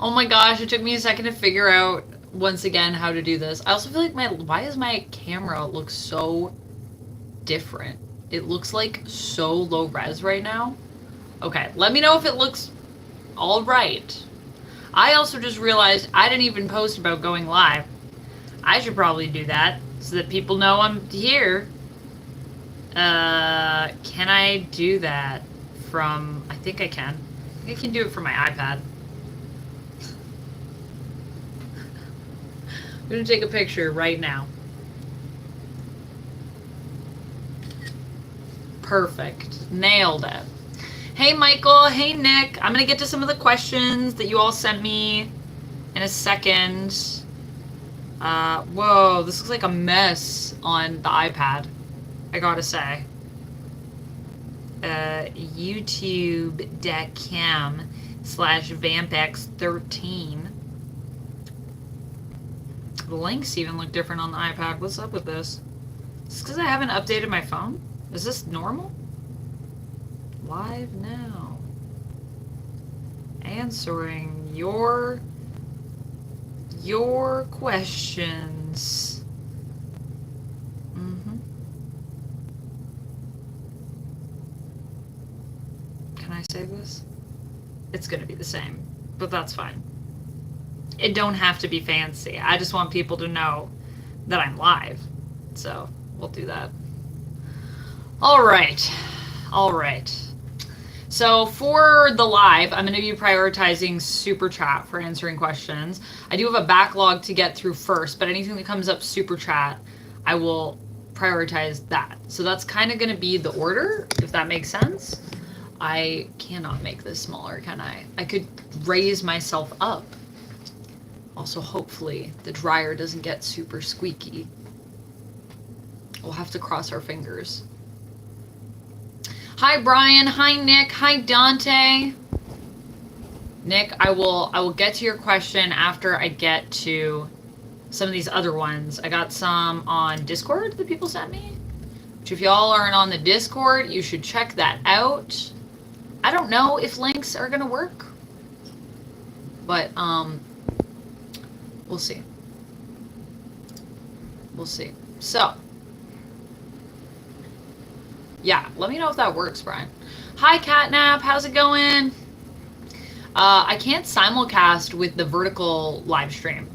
Oh my gosh, it took me a second to figure out once again how to do this. I also feel like why does my camera look so different? It looks like so low res right now. Okay, let me know if it looks all right. I also just realized I didn't even post about going live. I should probably do that so that people know I'm here. Can I do that from... I think I can. I think I can do it from my iPad. I'm gonna take a picture right now. Perfect. Nailed it. Hey Michael, hey Nick. I'm gonna get to some of the questions that you all sent me in a second. Whoa, this looks like a mess on the iPad, I gotta say. YouTube.com/VampX13. The links even look different on the iPad. What's up with this? Is this because I haven't updated my phone? Is this normal? Live now. Answering your questions. Can I say this? It's gonna be the same, but that's fine. It don't have to be fancy. I just want people to know that I'm live. So we'll do that. All right. So for the live, I'm going to be prioritizing Super Chat for answering questions. I do have a backlog to get through first, but anything that comes up Super Chat, I will prioritize that. So that's kind of going to be the order, if that makes sense. I cannot make this smaller, can I? I could raise myself up. Also, hopefully, the dryer doesn't get super squeaky. We'll have to cross our fingers. Hi, Brian. Hi, Nick. Hi, Dante. Nick, I will get to your question after I get to some of these other ones. I got some on Discord that people sent me, which if y'all aren't on the Discord, you should check that out. I don't know if links are gonna work, but we'll see. We'll see. So, yeah, let me know if that works, Brian. Hi, Catnap. How's it going? I can't simulcast with the vertical live stream.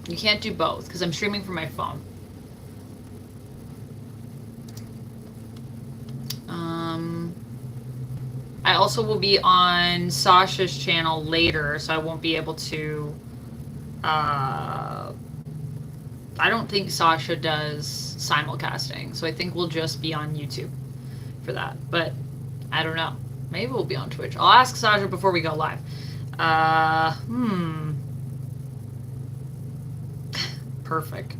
You can't do both because I'm streaming from my phone. I also will be on Sasha's channel later, so I won't be able to... I don't think Sasha does simulcasting, so I think we'll just be on YouTube for that. But I don't know. Maybe we'll be on Twitch. I'll ask Sasha before we go live. Perfect.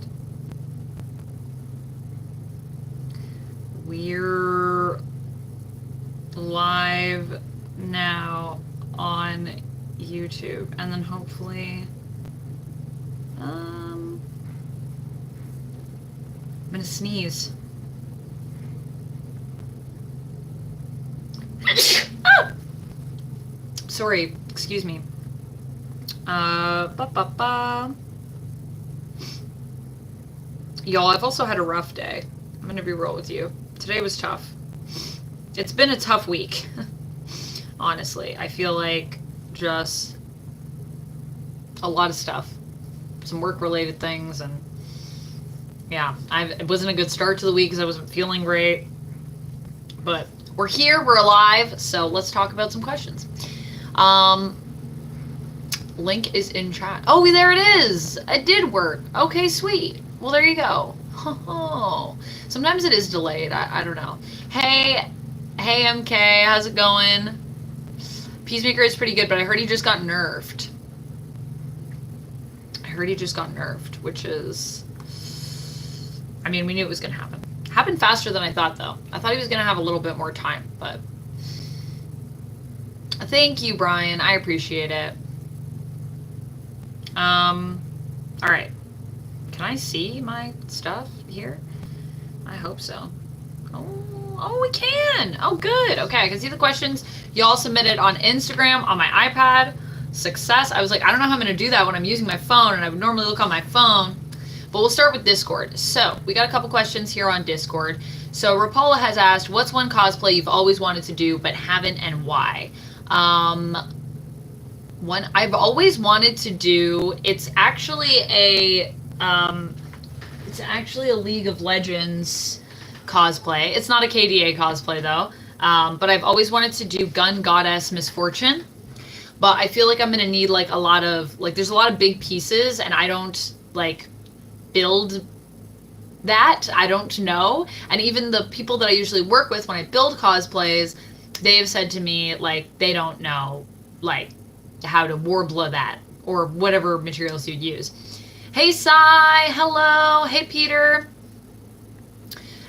We're live now on YouTube, and then hopefully I'm gonna sneeze. Ah! Sorry, excuse me. Y'all, I've also had a rough day. I'm gonna be real with you. Today was tough. It's been a tough week. Honestly, I feel like just a lot of stuff. Some work-related things, and yeah, it wasn't a good start to the week because I wasn't feeling great. But we're here, we're alive, so let's talk about some questions. Link is in chat. Oh, there it is! It did work. Okay, sweet. Well, there you go. Oh, sometimes it is delayed. I don't know. Hey MK, how's it going? Peacemaker is pretty good, but I heard he just got nerfed. Which is... I mean, we knew it was going to happen. Happened faster than I thought, though. I thought he was going to have a little bit more time, but... Thank you, Brian. I appreciate it. Alright. Can I see my stuff here? I hope so. Oh, we can! Oh, good. Okay, I can see the questions y'all submitted on Instagram, on my iPad. success. I was like, I don't know how I'm going to do that when I'm using my phone, and I would normally look on my phone. But we'll start with Discord. So we got a couple questions here on Discord. So Rapala has asked, what's one cosplay you've always wanted to do but haven't, and why? One I've always wanted to do, it's actually a League of Legends cosplay. It's not a KDA cosplay though. But I've always wanted to do Gun Goddess Misfortune. But I feel like I'm gonna need like a lot of, like, there's a lot of big pieces, and I don't like build that. I don't know. And even the people that I usually work with when I build cosplays, they've said to me, like, they don't know, like, how to Warbler that, or whatever materials you'd use. Hey, Sai! Hello! Hey, Peter!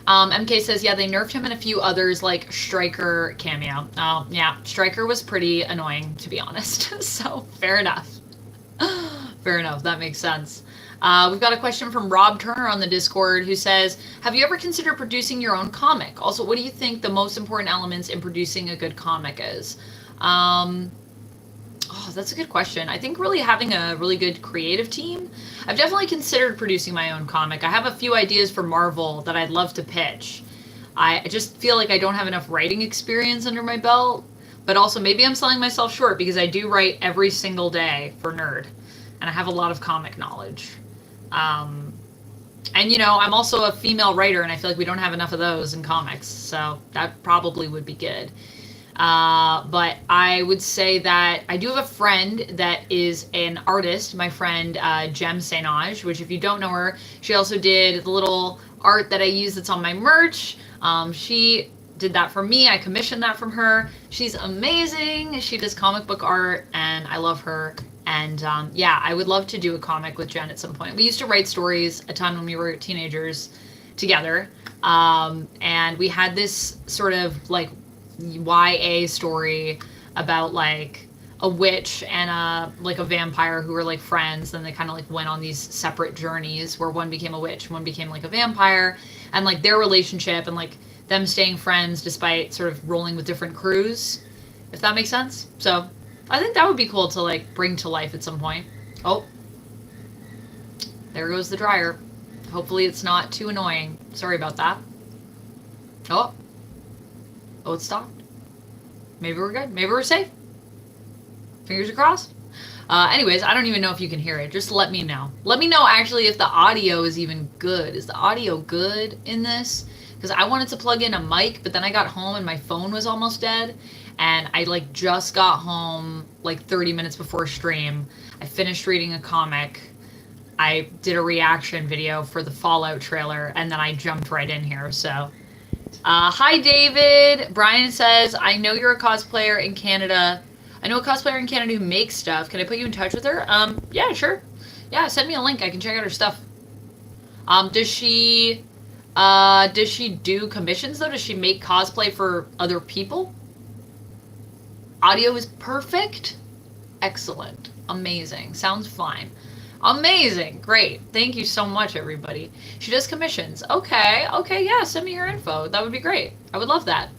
MK says, yeah, they nerfed him and a few others, like Striker Cameo. Oh, yeah, Striker was pretty annoying, to be honest. So, fair enough. Fair enough, that makes sense. We've got a question from Rob Turner on the Discord, who says, have you ever considered producing your own comic? Also, what do you think the most important elements in producing a good comic is? Oh, that's a good question. I think really having a really good creative team. I've definitely considered producing my own comic. I have a few ideas for Marvel that I'd love to pitch. I just feel like I don't have enough writing experience under my belt, but also maybe I'm selling myself short because I do write every single day for Nerd, and I have a lot of comic knowledge. And, you know, I'm also a female writer, and I feel like we don't have enough of those in comics, so that probably would be good. But I would say that I do have a friend that is an artist, my friend Jem Sainage, which if you don't know her, she also did the little art that I use that's on my merch. She did that for me. I commissioned that from her. She's amazing. She does comic book art, and I love her. And yeah, I would love to do a comic with Jen at some point. We used to write stories a ton when we were teenagers together. And we had this sort of like YA story about like a witch and a vampire who were like friends. Then they kind of like went on these separate journeys where one became a witch, one became like a vampire, and like their relationship and like them staying friends despite sort of rolling with different crews, if that makes sense. So I think that would be cool to like bring to life at some point. Oh, there goes the dryer. Hopefully it's not too annoying. Sorry about that. Oh, it stopped. Maybe we're good. Maybe we're safe. Fingers are crossed. Anyways, I don't even know if you can hear it. Just let me know. Let me know actually if the audio is even good. Is the audio good in this? Because I wanted to plug in a mic, but then I got home and my phone was almost dead. And I like just got home like 30 minutes before stream. I finished reading a comic. I did a reaction video for the Fallout trailer, and then I jumped right in here. So, hi David. Brian says, I know you're a cosplayer in Canada. I know a cosplayer in Canada who makes stuff. Can I put you in touch with her? Yeah, sure. Yeah, send me a link. I can check out her stuff. Does she do commissions though? Does she make cosplay for other people? Audio is perfect. Excellent. Amazing. Sounds fine. Amazing. Great. Thank you so much, everybody. She does commissions. Okay. Okay, yeah, send me your info. That would be great. I would love that.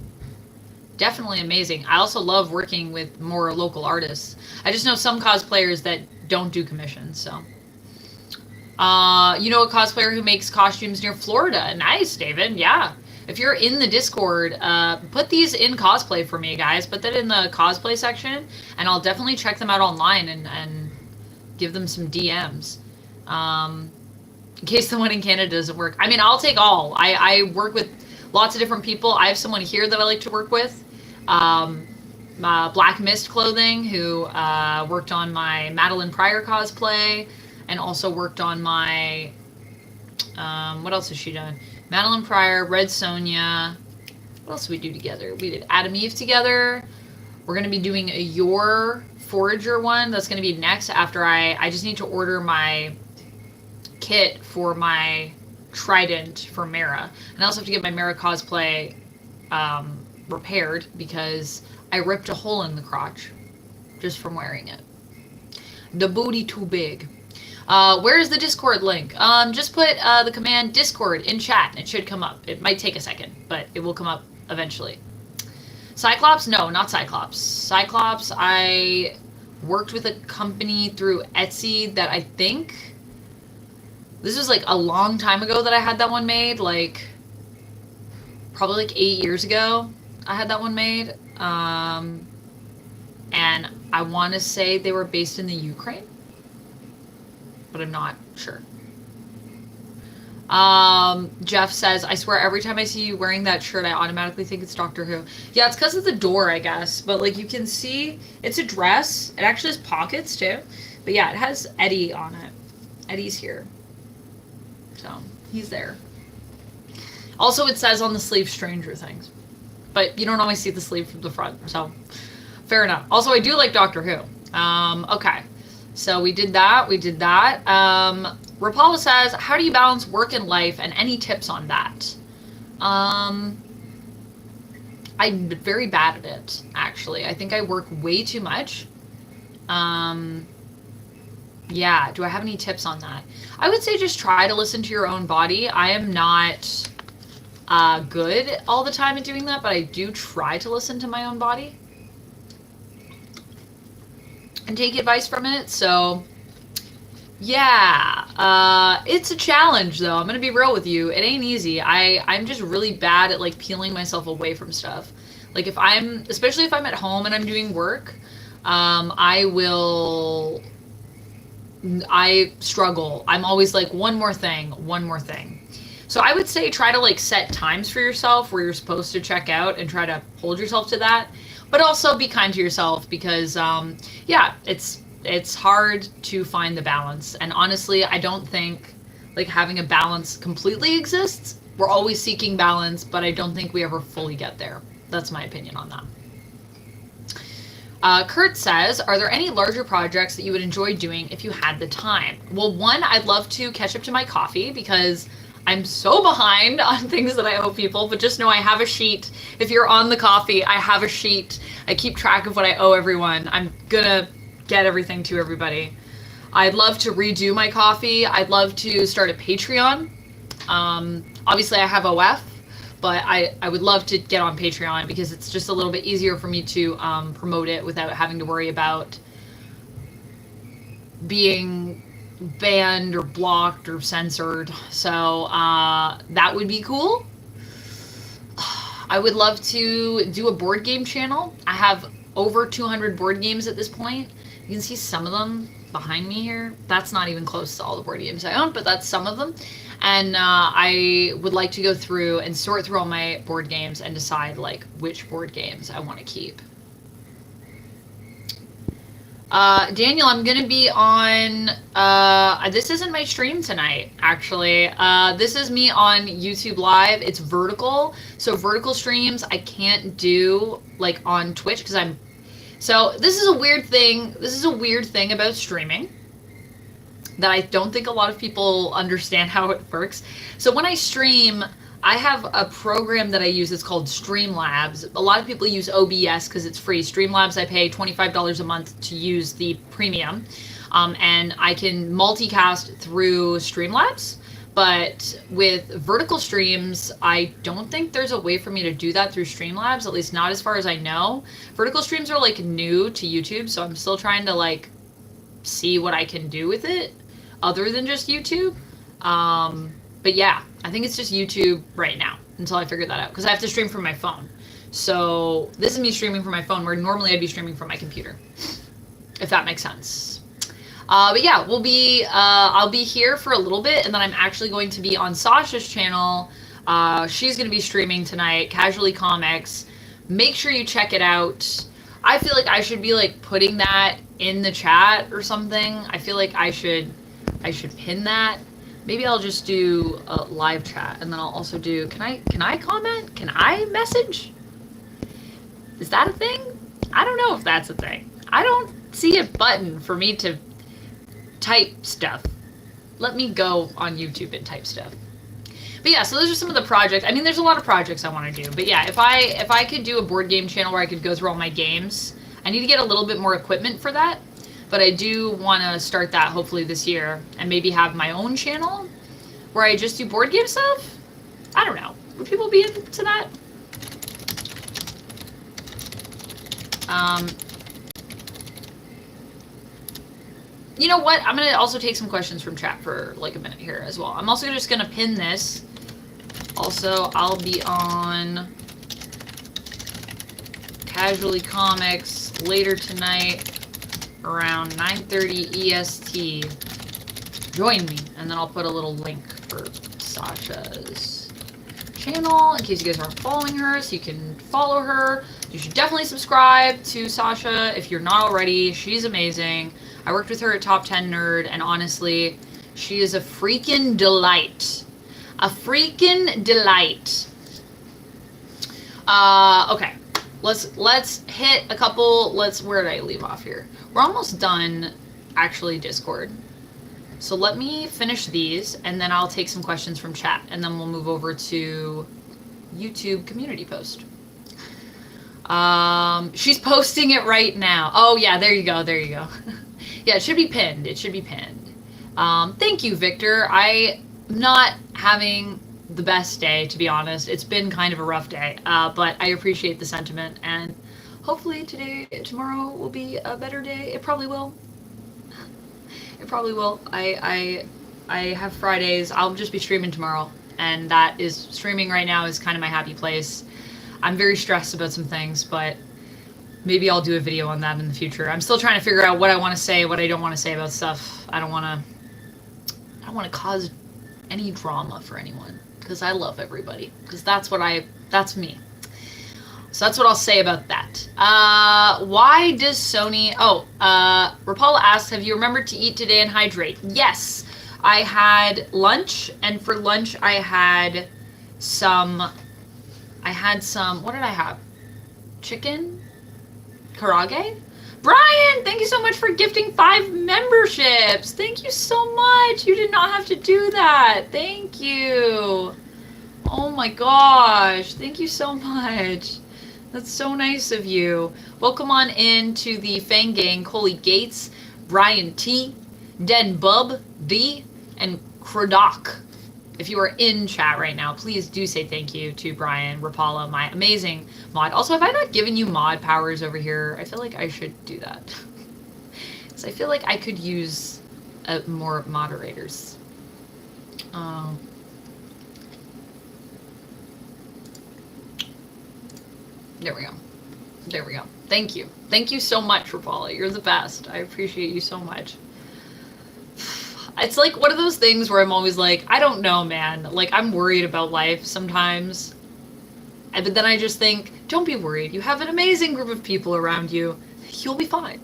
Definitely amazing. I also love working with more local artists. I just know some cosplayers that don't do commissions, so. You know a cosplayer who makes costumes near Florida. Nice, David. Yeah. If you're in the Discord, put these in cosplay for me, guys. Put that in the cosplay section, and I'll definitely check them out online and give them some DMs. In case the one in Canada doesn't work. I mean, I'll take all. I work with lots of different people. I have someone here that I like to work with. Black Mist Clothing, who worked on my Madeline Pryor cosplay, and also worked on my... what else has she done? Madeline Pryor, Red Sonja. What else did we do together? We did Adam Eve together. We're going to be doing a Your Forager one. That's going to be next after I just need to order my kit for my Trident for Mara. And I also have to get my Mara cosplay repaired because I ripped a hole in the crotch just from wearing it. The booty too big. Where's the Discord link? Just put the command Discord in chat and it should come up. It might take a second, but it will come up eventually. Cyclops? No, not Cyclops. Cyclops, I worked with a company through Etsy that I think, this was like a long time ago that I had that one made, like probably like 8 years ago I had that one made. And I want to say they were based in the Ukraine, but I'm not sure. Jeff says, I swear every time I see you wearing that shirt, I automatically think it's Doctor Who. Yeah, it's because of the door, I guess. But like you can see, it's a dress. It actually has pockets too. But yeah, it has Eddie on it. Eddie's here. So he's there. Also, it says on the sleeve Stranger Things. But you don't always see the sleeve from the front. So fair enough. Also, I do like Doctor Who. Okay. So we did that. Rapala says, how do you balance work and life, and any tips on that? I'm very bad at it, actually. I think I work way too much. Yeah, do I have any tips on that? I would say just try to listen to your own body. I am not good all the time at doing that, but I do try to listen to my own body and take advice from it. So yeah, it's a challenge though. I'm gonna be real with you. It ain't easy. I'm just really bad at like peeling myself away from stuff. Like especially if I'm at home and I'm doing work, I struggle. I'm always like, one more thing. So I would say try to like set times for yourself where you're supposed to check out and try to hold yourself to that. But also be kind to yourself because, yeah, it's hard to find the balance. And honestly, I don't think like having a balance completely exists. We're always seeking balance, but I don't think we ever fully get there. That's my opinion on that. Kurt says, are there any larger projects that you would enjoy doing if you had the time? Well, one, I'd love to catch up to my coffee because I'm so behind on things that I owe people, but just know I have a sheet. If you're on the coffee, I have a sheet. I keep track of what I owe everyone. I'm gonna get everything to everybody. I'd love to redo my coffee. I'd love to start a Patreon. Obviously I have OF, but I would love to get on Patreon because it's just a little bit easier for me to promote it without having to worry about being banned or blocked or censored. So that would be cool. I would love to do a board game channel. I have over 200 board games at this point. You can see some of them behind me here. That's not even close to all the board games I own, but that's some of them. And I would like to go through and sort through all my board games and decide like which board games I want to keep. Daniel, I'm going to be on, this isn't my stream tonight, actually. This is me on YouTube Live. It's vertical. So vertical streams I can't do like on Twitch because so this is a weird thing. This is a weird thing about streaming that I don't think a lot of people understand how it works. So when I stream, I have a program that I use that's called Streamlabs. A lot of people use OBS because it's free. Streamlabs, I pay $25 a month to use the premium. And I can multicast through Streamlabs. But with vertical streams, I don't think there's a way for me to do that through Streamlabs, at least not as far as I know. Vertical streams are like new to YouTube, so I'm still trying to like see what I can do with it other than just YouTube. But yeah, I think it's just YouTube right now until I figure that out because I have to stream from my phone. So this is me streaming from my phone where normally I'd be streaming from my computer, if that makes sense. But yeah, I'll be here for a little bit and then I'm actually going to be on Sasha's channel. She's going to be streaming tonight, Casually Comics. Make sure you check it out. I feel like I should be like putting that in the chat or something. I feel like I should pin that. Maybe I'll just do a live chat and then I'll also do, can I comment? Can I message? Is that a thing? I don't know if that's a thing. I don't see a button for me to type stuff. Let me go on YouTube and type stuff. But yeah, so those are some of the projects. I mean, there's a lot of projects I want to do. But yeah, if I could do a board game channel where I could go through all my games, I need to get a little bit more equipment for that. But I do want to start that hopefully this year and maybe have my own channel where I just do board game stuff. I don't know. Would people be into that? You know what? I'm going to also take some questions from chat for like a minute here as well. I'm also just going to pin this. Also, I'll be on Casually Comics later tonight around 9:30 EST. Join me, and then I'll put a little link for Sasha's channel in case you guys aren't following her, so you can follow her. You should definitely subscribe to Sasha if you're not already. She's amazing. I worked with her at Top 10 Nerd, and honestly, she is a freaking delight. A freaking delight. Okay. Let's hit a couple. Where did I leave off here? We're almost done, actually, Discord. So let me finish these, and then I'll take some questions from chat, and then we'll move over to YouTube community post. She's posting it right now. Oh yeah, there you go, there you go. Yeah, it should be pinned. It should be pinned. Thank you, Victor. I'm not having the best day, to be honest. It's been kind of a rough day, but I appreciate the sentiment, and hopefully tomorrow will be a better day. It probably will. It probably will. I have Fridays. I'll just be streaming tomorrow, and that is streaming right now is kind of my happy place. I'm very stressed about some things, but maybe I'll do a video on that in the future. I'm still trying to figure out what I want to say, what I don't want to say about stuff. I don't want to cause any drama for anyone, because I love everybody, because that's me. So that's what I'll say about that. Why does Sony... Oh, Rapala asks, have you remembered to eat today and hydrate? Yes. I had lunch, and for lunch I had some... What did I have? Chicken? Karage? Brian, thank you so much for gifting 5 memberships. Thank you so much. You did not have to do that. Thank you. Oh my gosh. Thank you so much. That's so nice of you. Welcome on in to the Fang Gang, Coley Gates, Brian T, Den Bub, D, and Krodak. If you are in chat right now, please do say thank you to Brian Rapala, my amazing mod. Also, have I not given you mod powers over here? I feel like I should do that. Because I feel like I could use more moderators. There we go. There we go. Thank you. Thank you so much, Rapala. You're the best. I appreciate you so much. It's like one of those things where I'm always like, I don't know, man. Like, I'm worried about life sometimes. But then I just think, don't be worried. You have an amazing group of people around you. You'll be fine.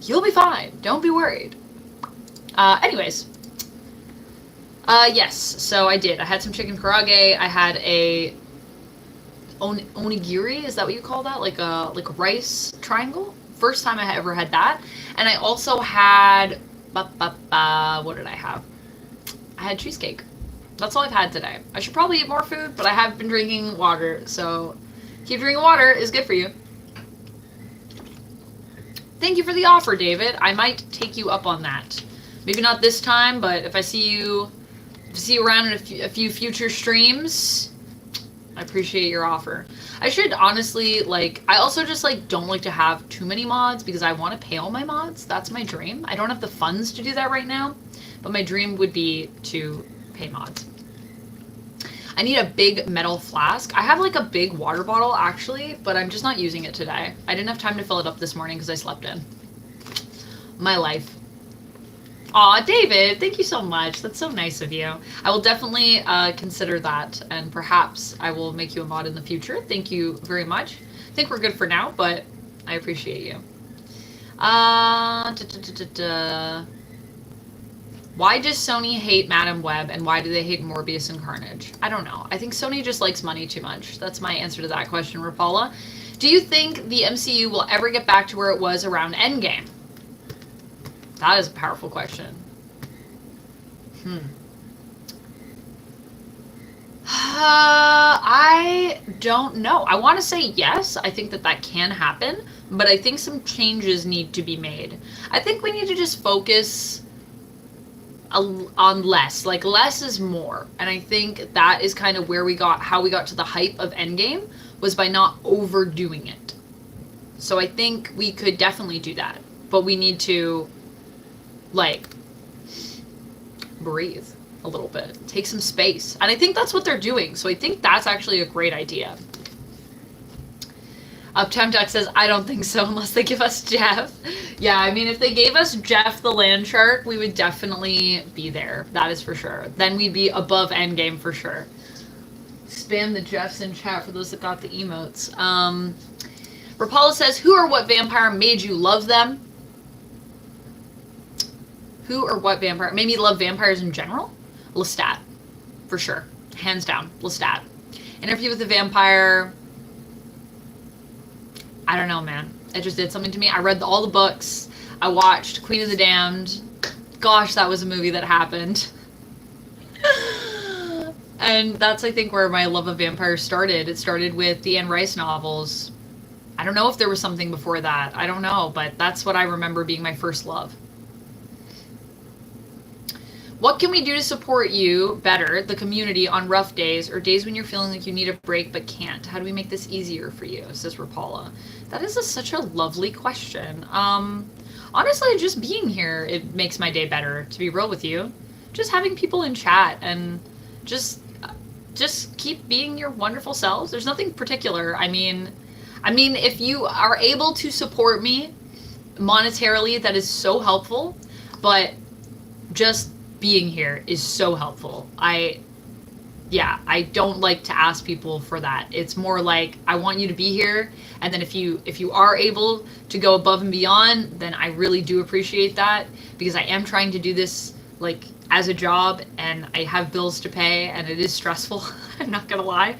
You'll be fine. Don't be worried. Anyways. Yes. So I did. I had some chicken karage. I had a onigiri. Is that what you call that? Like a rice triangle? First time I ever had that. And I also had... what did I have? I had cheesecake. That's all I've had today. I should probably eat more food, but I have been drinking water, so keep drinking water is good for you. Thank you for the offer, David. I might take you up on that. Maybe not this time, but if I see you around in a few future streams, I appreciate your offer. I should honestly, like, I also just, like, don't like to have too many mods because I want to pay all my mods. That's my dream. I don't have the funds to do that right now, but my dream would be to pay mods. I need a big metal flask. I have, like, a big water bottle, actually, but I'm just not using it today. I didn't have time to fill it up this morning because I slept in. My life. Aw, David, thank you so much. That's so nice of you. I will definitely consider that, and perhaps I will make you a mod in the future. Thank you very much. I think we're good for now, but I appreciate you. Why does Sony hate Madam Web, and why do they hate Morbius and Carnage? I don't know. I think Sony just likes money too much. That's my answer to that question, Rapala. Do you think the MCU will ever get back to where it was around Endgame? That is a powerful question. I don't know. I want to say yes. I think that can happen, but I think some changes need to be made. I think we need to just focus on less. Like, less is more. And I think that is kind of how we got to the hype of Endgame, was by not overdoing it. So I think we could definitely do that, but we need to like, breathe a little bit. Take some space. And I think that's what they're doing. So I think that's actually a great idea. Uptown Duck says, I don't think so unless they give us Jeff. Yeah, I mean, if they gave us Jeff the land shark, we would definitely be there. That is for sure. Then we'd be above endgame for sure. Spam the Jeffs in chat for those that got the emotes. Rapala says, who or what vampire made you love them? Who or what vampire made me love vampires in general? Lestat, for sure. Hands down, Lestat. Interview with the Vampire. I don't know, man. It just did something to me. I read all the books. I watched Queen of the Damned. Gosh, that was a movie that happened. And that's, I think, where my love of vampires started. It started with the Anne Rice novels. I don't know if there was something before that. I don't know, but that's what I remember being my first love. What can we do to support you better, the community, on rough days or days when you're feeling like you need a break but can't? How do we make this easier for you? Says Rapala. That is such a lovely question. Honestly, just being here, it makes my day better, to be real with you. Just having people in chat and just keep being your wonderful selves. There's nothing particular. I mean, if you are able to support me monetarily, that is so helpful, but just being here is so helpful. I don't like to ask people for that. It's more like, I want you to be here, and then if you are able to go above and beyond, then I really do appreciate that, because I am trying to do this like as a job, and I have bills to pay, and it is stressful. I'm not gonna lie.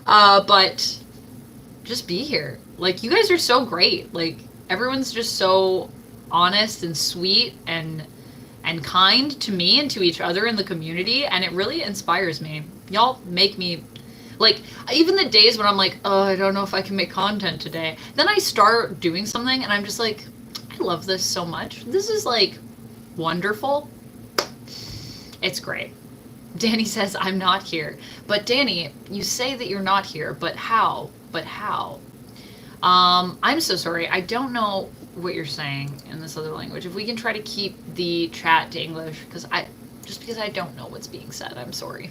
But just be here. Like, you guys are so great. Like, everyone's just so honest and sweet and kind to me and to each other in the community, and it really inspires me. Y'all make me, like, even the days when I'm like, oh, I don't know if I can make content today, then I start doing something and I'm just like, I love this so much. This is like wonderful. It's great. Danny says, I'm not here. But Danny, you say that you're not here, but how? I'm so sorry. I don't know what you're saying in this other language. If we can try to keep the chat to English, because I don't know what's being said. I'm sorry.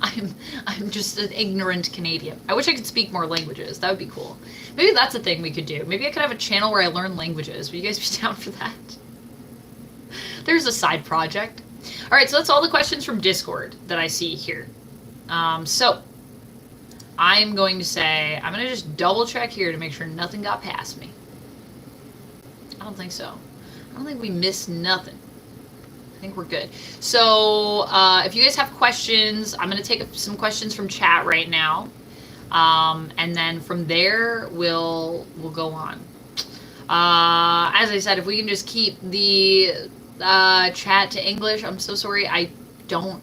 I'm just an ignorant Canadian. I wish I could speak more languages. That would be cool. Maybe that's a thing we could do. Maybe I could have a channel where I learn languages. Would you guys be down for that? There's a side project. All right, so that's all the questions from Discord that I see here. So I'm going to say, I'm going to just double check here to make sure nothing got past me. I don't think so. I don't think we missed nothing. I think we're good. So if you guys have questions, I'm going to take some questions from chat right now. And then from there, we'll go on. As I said, if we can just keep the chat to English. I'm so sorry. I don't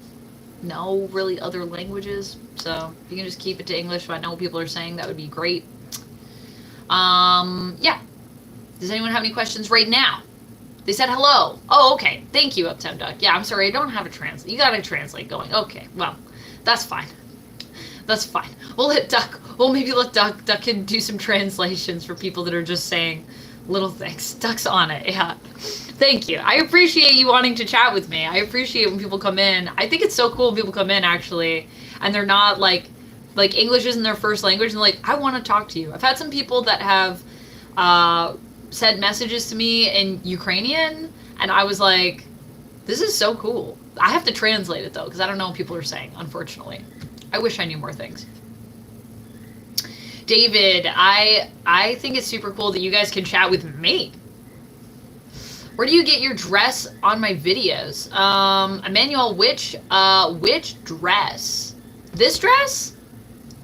know really other languages. So if you can just keep it to English, if I know what people are saying, that would be great. Yeah. Does anyone have any questions right now? They said hello. Oh, okay. Thank you, Uptown Duck. Yeah, I'm sorry. I don't have a translate. You got a translate going. Okay. Well, that's fine. That's fine. We'll maybe let Duck can do some translations for people that are just saying little things. Duck's on it. Yeah. Thank you. I appreciate you wanting to chat with me. I appreciate when people come in. I think it's so cool when people come in, actually, and they're not like English isn't their first language, and like, I want to talk to you. I've had some people that have sent messages to me in Ukrainian, and I was like, this is so cool. I have to translate it, though, because I don't know what people are saying, unfortunately. I wish I knew more things. David, I think it's super cool that you guys can chat with me. Where do you get your dress on my videos? Emmanuel, which dress? This dress?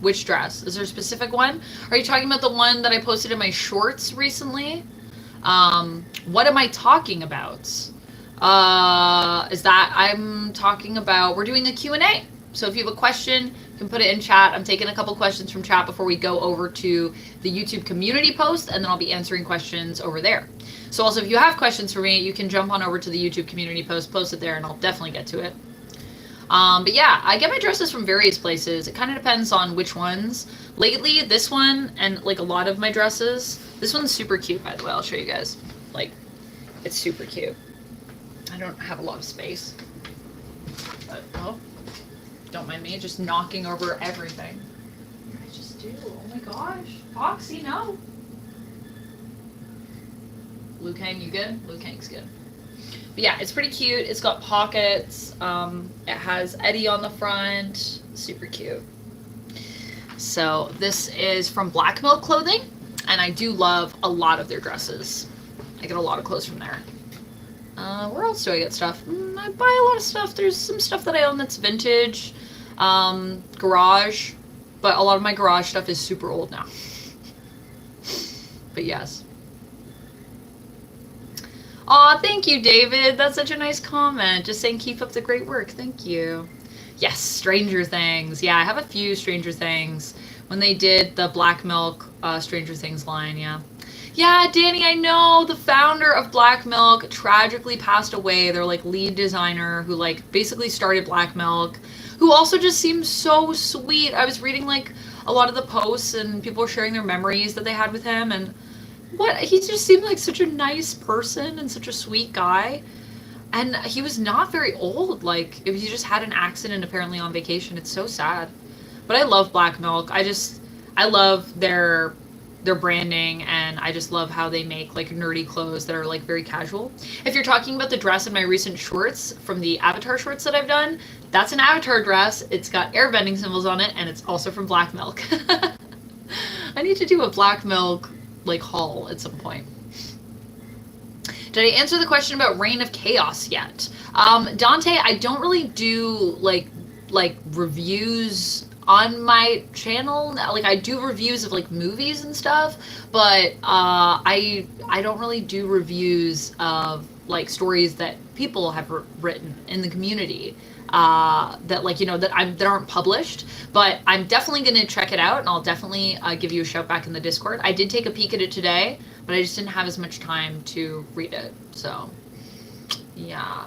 Which dress? Is there a specific one? Are you talking about the one that I posted in my shorts recently? What am I talking about? Is that I'm talking about, we're doing a Q&A. So if you have a question, you can put it in chat. I'm taking a couple questions from chat before we go over to the YouTube community post, and then I'll be answering questions over there. So also, if you have questions for me, you can jump on over to the YouTube community post it there, and I'll definitely get to it. But yeah, I get my dresses from various places. It kind of depends on which ones. Lately, this one, and like a lot of my dresses, this one's super cute, by the way. I'll show you guys. Like, it's super cute. I don't have a lot of space. But, oh, don't mind me just knocking over everything. I just do. Oh my gosh. Foxy, no. Liu Kang, you good? Liu Kang's good. But yeah, it's pretty cute. It's got pockets. It has Eddie on the front. Super cute. So this is from Black Milk Clothing, and I do love a lot of their dresses. I get a lot of clothes from there. Where else do I get stuff? I buy a lot of stuff. There's some stuff that I own that's vintage. Garage. But a lot of my garage stuff is super old now. But yes. Aw, thank you, David. That's such a nice comment. Just saying keep up the great work. Thank you. Yes, Stranger Things. Yeah, I have a few Stranger Things. When they did the Black Milk Stranger Things line, yeah. Yeah, Danny, I know. The founder of Black Milk tragically passed away. Their, like, lead designer who, like, basically started Black Milk, who also just seems so sweet. I was reading, like, a lot of the posts, and people were sharing their memories that they had with him, and he just seemed like such a nice person and such a sweet guy. And he was not very old. Like, he just had an accident apparently on vacation. It's so sad. But I love Black Milk. I love their branding, and I just love how they make, like, nerdy clothes that are, like, very casual. If you're talking about the dress in my recent shorts from the Avatar shorts that I've done, that's an Avatar dress. It's got airbending symbols on it, and it's also from Black Milk. I need to do a Black Milk, like, haul at some point. Did I answer the question about Reign of Chaos yet? Dante, I don't really do like reviews on my channel. Like, I do reviews of, like, movies and stuff, but I don't really do reviews of, like, stories that people have written in the community that, like, you know, that aren't published. But I'm definitely going to check it out, and I'll definitely give you a shout back in the Discord. I did take a peek at it today, but I just didn't have as much time to read it. So, yeah.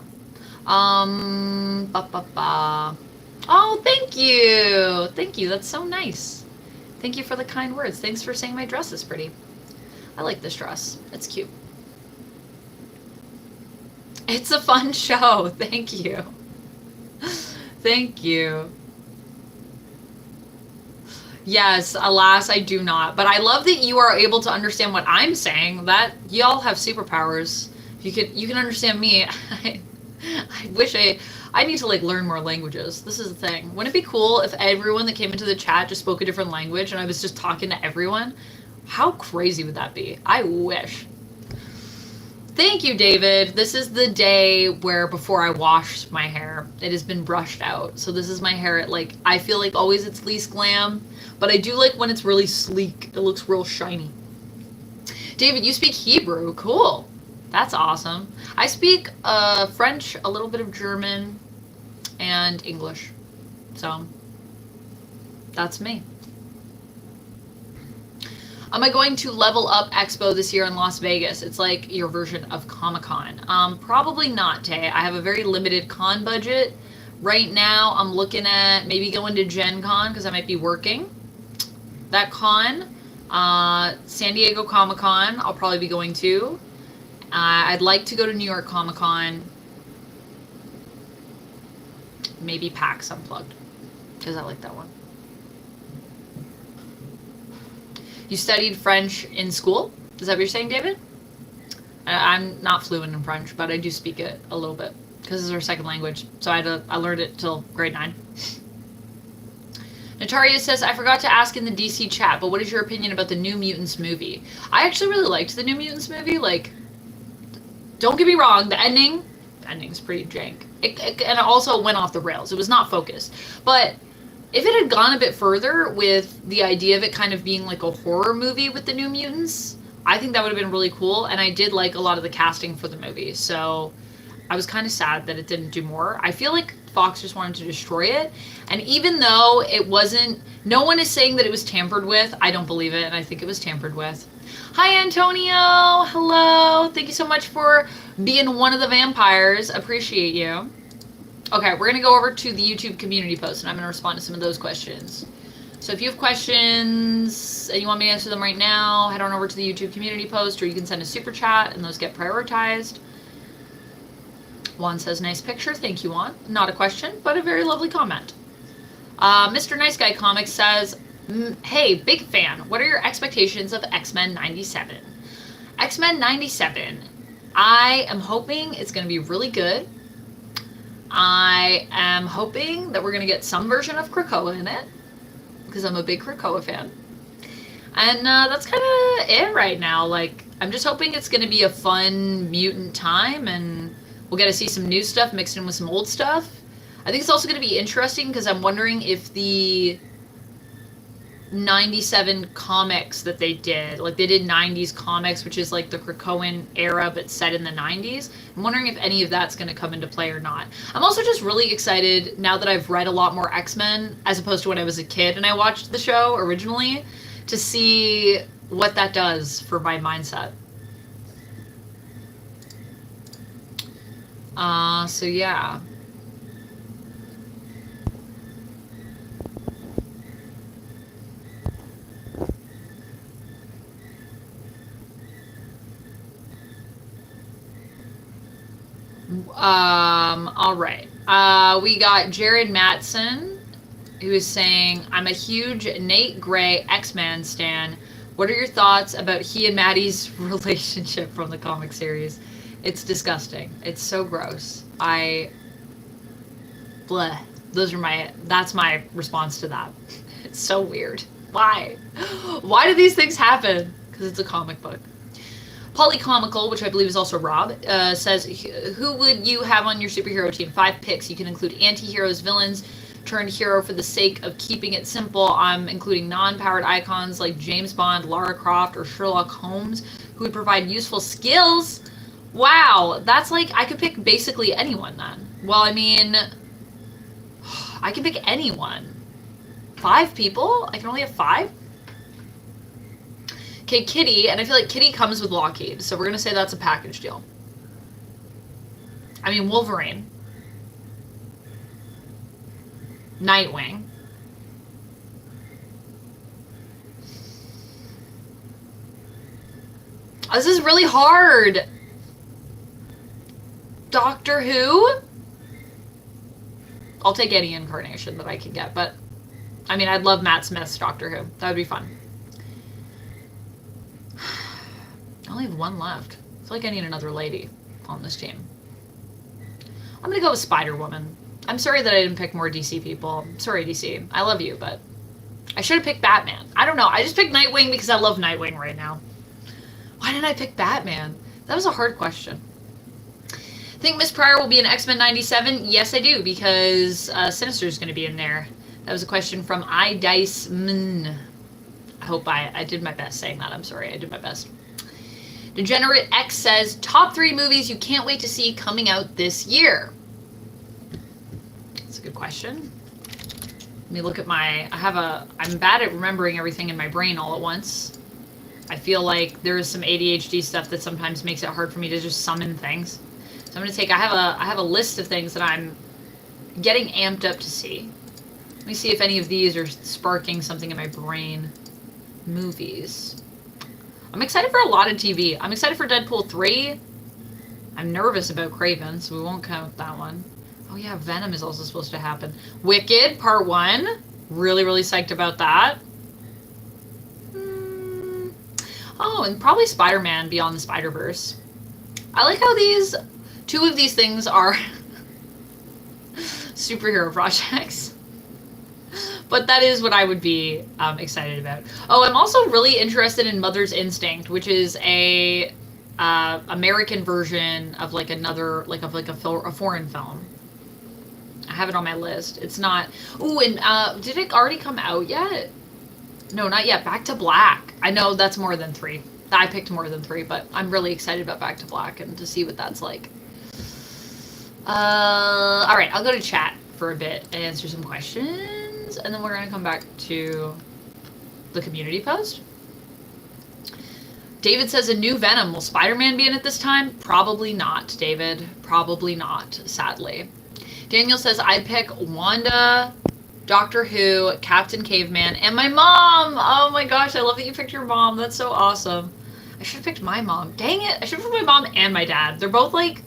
Oh, thank you. Thank you. That's so nice. Thank you for the kind words. Thanks for saying my dress is pretty. I like this dress. It's cute. It's a fun show. Thank you. Thank you. Yes, alas, I do not. But I love that you are able to understand what I'm saying. That y'all have superpowers. You can understand me. I wish I need to, like, learn more languages. This is the thing. Wouldn't it be cool if everyone that came into the chat just spoke a different language and I was just talking to everyone? How crazy would that be? I wish. Thank you, David. This is the day where before I wash my hair, it has been brushed out. So this is my hair at, like, I feel like always it's least glam, but I do like when it's really sleek. It looks real shiny. David, you speak Hebrew. Cool. That's awesome. I speak French, a little bit of German, and English. So that's me. Am I going to Level Up Expo this year in Las Vegas? It's like your version of Comic-Con. Probably not, Tay. I have a very limited con budget. Right now, I'm looking at maybe going to Gen Con because I might be working that con. San Diego Comic-Con, I'll probably be going to. I'd like to go to New York Comic-Con. Maybe PAX Unplugged because I like that one. You studied French in school? Is that what you're saying, David? I'm not fluent in French, but I do speak it a little bit because it's our second language. So I learned it till grade 9. Nataria says, I forgot to ask in the DC chat, but what is your opinion about the New Mutants movie? I actually really liked the New Mutants movie. Like, don't get me wrong, the ending's pretty jank. And it also went off the rails. It was not focused. But if it had gone a bit further with the idea of it kind of being like a horror movie with the New Mutants, I think that would have been really cool. And I did like a lot of the casting for the movie. So I was kind of sad that it didn't do more. I feel like Fox just wanted to destroy it. And even though it wasn't, no one is saying that it was tampered with. I don't believe it. And I think it was tampered with. Hi, Antonio. Hello. Thank you so much for being one of the vampires. Appreciate you. Okay, we're going to go over to the YouTube community post, and I'm going to respond to some of those questions. So if you have questions and you want me to answer them right now, head on over to the YouTube community post, or you can send a super chat, and those get prioritized. Juan says, nice picture. Thank you, Juan. Not a question, but a very lovely comment. Mr. Nice Guy Comics says, hey, big fan. What are your expectations of X-Men 97? X-Men 97. I am hoping it's going to be really good. I am hoping that we're going to get some version of Krakoa in it, because I'm a big Krakoa fan. And that's kind of it right now. Like, I'm just hoping it's going to be a fun mutant time, and we'll get to see some new stuff mixed in with some old stuff. I think it's also going to be interesting because I'm wondering if the 97 comics that they did, like they did 90s comics, which is like the Krakoan era but set in the 90s. I'm wondering if any of that's going to come into play or not. I'm also just really excited now that I've read a lot more X-Men as opposed to when I was a kid and I watched the show originally, to see what that does for my mindset. So yeah. All right. We got Jared Matson, who is saying, I'm a huge Nate Gray X-Men stan. What are your thoughts about he and Maddie's relationship from the comic series? It's disgusting. It's so gross. Bleh. That's my response to that. It's so weird. Why? Why do these things happen? Because it's a comic book. Polycomical, which I believe is also Rob, says, who would you have on your superhero team? 5 picks. You can include anti-heroes, villains, turned hero for the sake of keeping it simple. I'm including non-powered icons like James Bond, Lara Croft, or Sherlock Holmes, who would provide useful skills. Wow, that's like, I could pick basically anyone then. Well, I mean, I can pick anyone. 5 people? I can only have 5? Okay, Kitty, and I feel like Kitty comes with Lockheed, so we're going to say that's a package deal. I mean, Wolverine. Nightwing. Oh, this is really hard. Doctor Who? I'll take any incarnation that I can get, but I mean, I'd love Matt Smith's Doctor Who. That would be fun. I only have 1 left. I feel like I need another lady on this team. I'm gonna go with Spider-Woman. I'm sorry that I didn't pick more DC people. Sorry, DC. I love you, but I should have picked Batman. I don't know. I just picked Nightwing because I love Nightwing right now. Why didn't I pick Batman? That was a hard question. Think Miss Pryor will be in X-Men 97? Yes, I do, because Sinister is going to be in there. That was a question from iDiceman. I hope I did my best saying that. I'm sorry. I did my best. Degenerate X says, top 3 movies you can't wait to see coming out this year. That's a good question. Let me look at I'm bad at remembering everything in my brain all at once. I feel like there is some ADHD stuff that sometimes makes it hard for me to just summon things. So I'm going to take, I have a list of things that I'm getting amped up to see. Let me see if any of these are sparking something in my brain. Movies. I'm excited for a lot of TV. I'm excited for Deadpool 3. I'm nervous about Kraven, so we won't count that one. Oh yeah, Venom is also supposed to happen. Wicked, Part 1. Really, really psyched about that. Oh, and probably Spider-Man Beyond the Spider-Verse. I like how 2 of these things are superhero projects. But that is what I would be excited about. Oh, I'm also really interested in Mother's Instinct, which is a American version of like a foreign film. I have it on my list. It's not. Ooh, and did it already come out yet? No, not yet. Back to Black. I know that's more than 3. I picked more than 3, but I'm really excited about Back to Black and to see what that's like. All right, I'll go to chat for a bit and answer some questions, and then we're going to come back to the community post. David says a new Venom. Will Spider-Man be in it this time? Probably not, David. Probably not, sadly. Daniel says, I'd pick Wanda, Doctor Who, Captain Caveman, and my mom. Oh my gosh, I love that you picked your mom. That's so awesome. I should have picked my mom. Dang it. I should have picked my mom and my dad. They're both like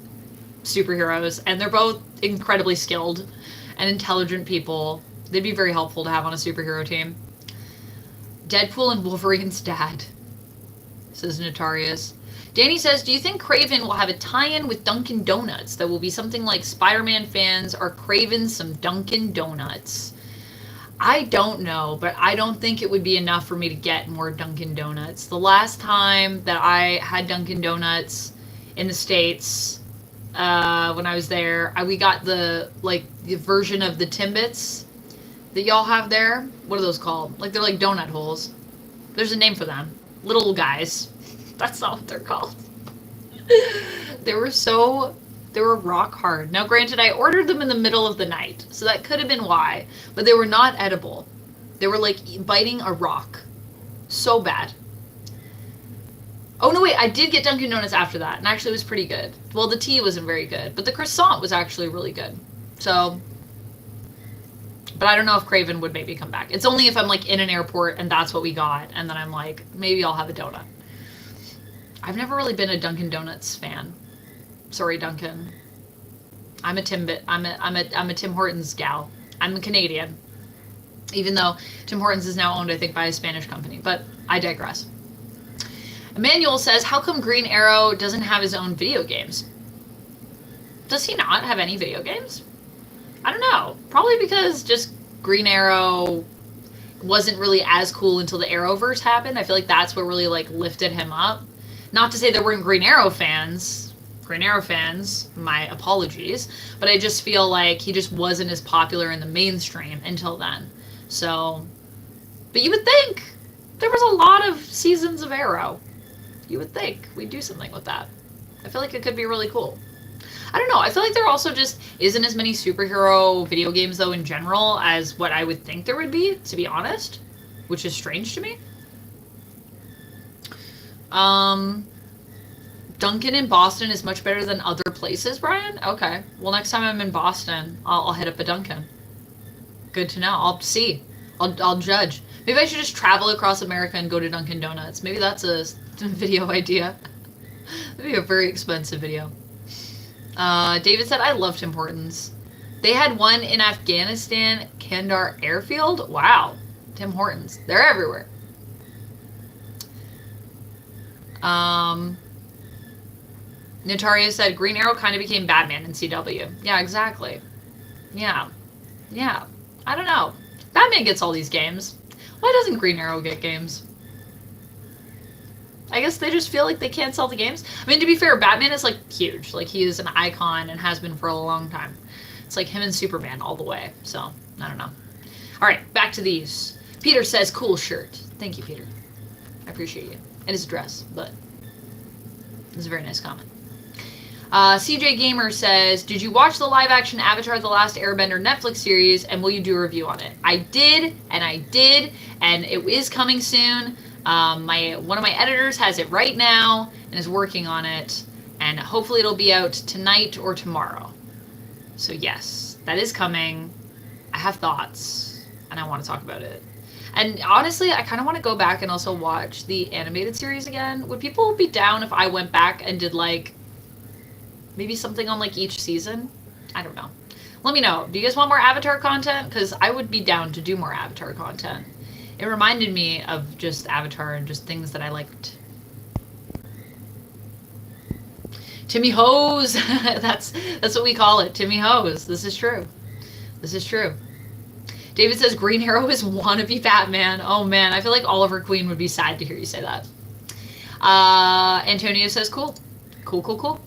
superheroes, and they're both incredibly skilled and intelligent people. They'd be very helpful to have on a superhero team. Deadpool and Wolverine's dad, says Notarius. Danny says, do you think Kraven will have a tie-in with Dunkin' Donuts that will be something like Spider-Man fans are craving some Dunkin' Donuts? I don't know, but I don't think it would be enough for me to get more Dunkin' Donuts. The last time that I had Dunkin' Donuts in the States, when I was there, we got the version of the Timbits that y'all have there. What are those called? Like, they're like donut holes. There's a name for them. Little guys. That's not what they're called. They were rock hard. Now, granted, I ordered them in the middle of the night, so that could have been why, but they were not edible. They were like biting a rock. So bad. Oh, no, wait, I did get Dunkin' Donuts after that, and actually it was pretty good. Well, the tea wasn't very good, but the croissant was actually really good. So, but I don't know if Kraven would maybe come back. It's only if I'm like in an airport and that's what we got, and then I'm like, maybe I'll have a donut. I've never really been a Dunkin' Donuts fan. Sorry, Dunkin'. I'm a Timbit. I'm a Tim Hortons gal. I'm a Canadian. Even though Tim Hortons is now owned, I think, by a Spanish company. But I digress. Emmanuel says, how come Green Arrow doesn't have his own video games? Does he not have any video games? I don't know. Probably because just Green Arrow wasn't really as cool until the Arrowverse happened. I feel like that's what really like lifted him up. Not to say there weren't Green Arrow fans, my apologies, but I just feel like he just wasn't as popular in the mainstream until then. So, but you would think there was a lot of seasons of Arrow. You would think we'd do something with that. I feel like it could be really cool. I don't know. I feel like there also just isn't as many superhero video games, though, in general, as what I would think there would be, to be honest, which is strange to me. Dunkin' in Boston is much better than other places, Brian? Okay. Well, next time I'm in Boston, I'll hit up a Dunkin'. Good to know. I'll see. I'll judge. Maybe I should just travel across America and go to Dunkin' Donuts. Maybe that's a video idea. That'd be a very expensive video. David said, I love Tim Hortons. They had one in Afghanistan, Kandahar Airfield. Wow. Tim Hortons. They're everywhere. Notaria said, Green Arrow kind of became Batman in CW. Yeah, exactly. Yeah. I don't know. Batman gets all these games. Why doesn't Green Arrow get games? I guess they just feel like they can't sell the games. I mean, to be fair, Batman is, like, huge. Like, he is an icon and has been for a long time. It's like him and Superman all the way. So, I don't know. All right, back to these. Peter says, cool shirt. Thank you, Peter. I appreciate you. It is a dress, but it's a very nice comment. CJ Gamer says, did you watch the live-action Avatar The Last Airbender Netflix series, and will you do a review on it? I did, and it is coming soon. One of my editors has it right now and is working on it, and hopefully it'll be out tonight or tomorrow. So yes, that is coming. I have thoughts, and I want to talk about it. And honestly, I kind of want to go back and also watch the animated series again. Would people be down if I went back and did, like, maybe something on, like, each season? I don't know. Let me know. Do you guys want more Avatar content? Because I would be down to do more Avatar content. It reminded me of just Avatar and just things that I liked. Timmy Hose! That's what we call it. Timmy Hose. This is true. This is true. David says Green Arrow is wannabe Batman. Oh man, I feel like Oliver Queen would be sad to hear you say that. Antonio says cool. Cool.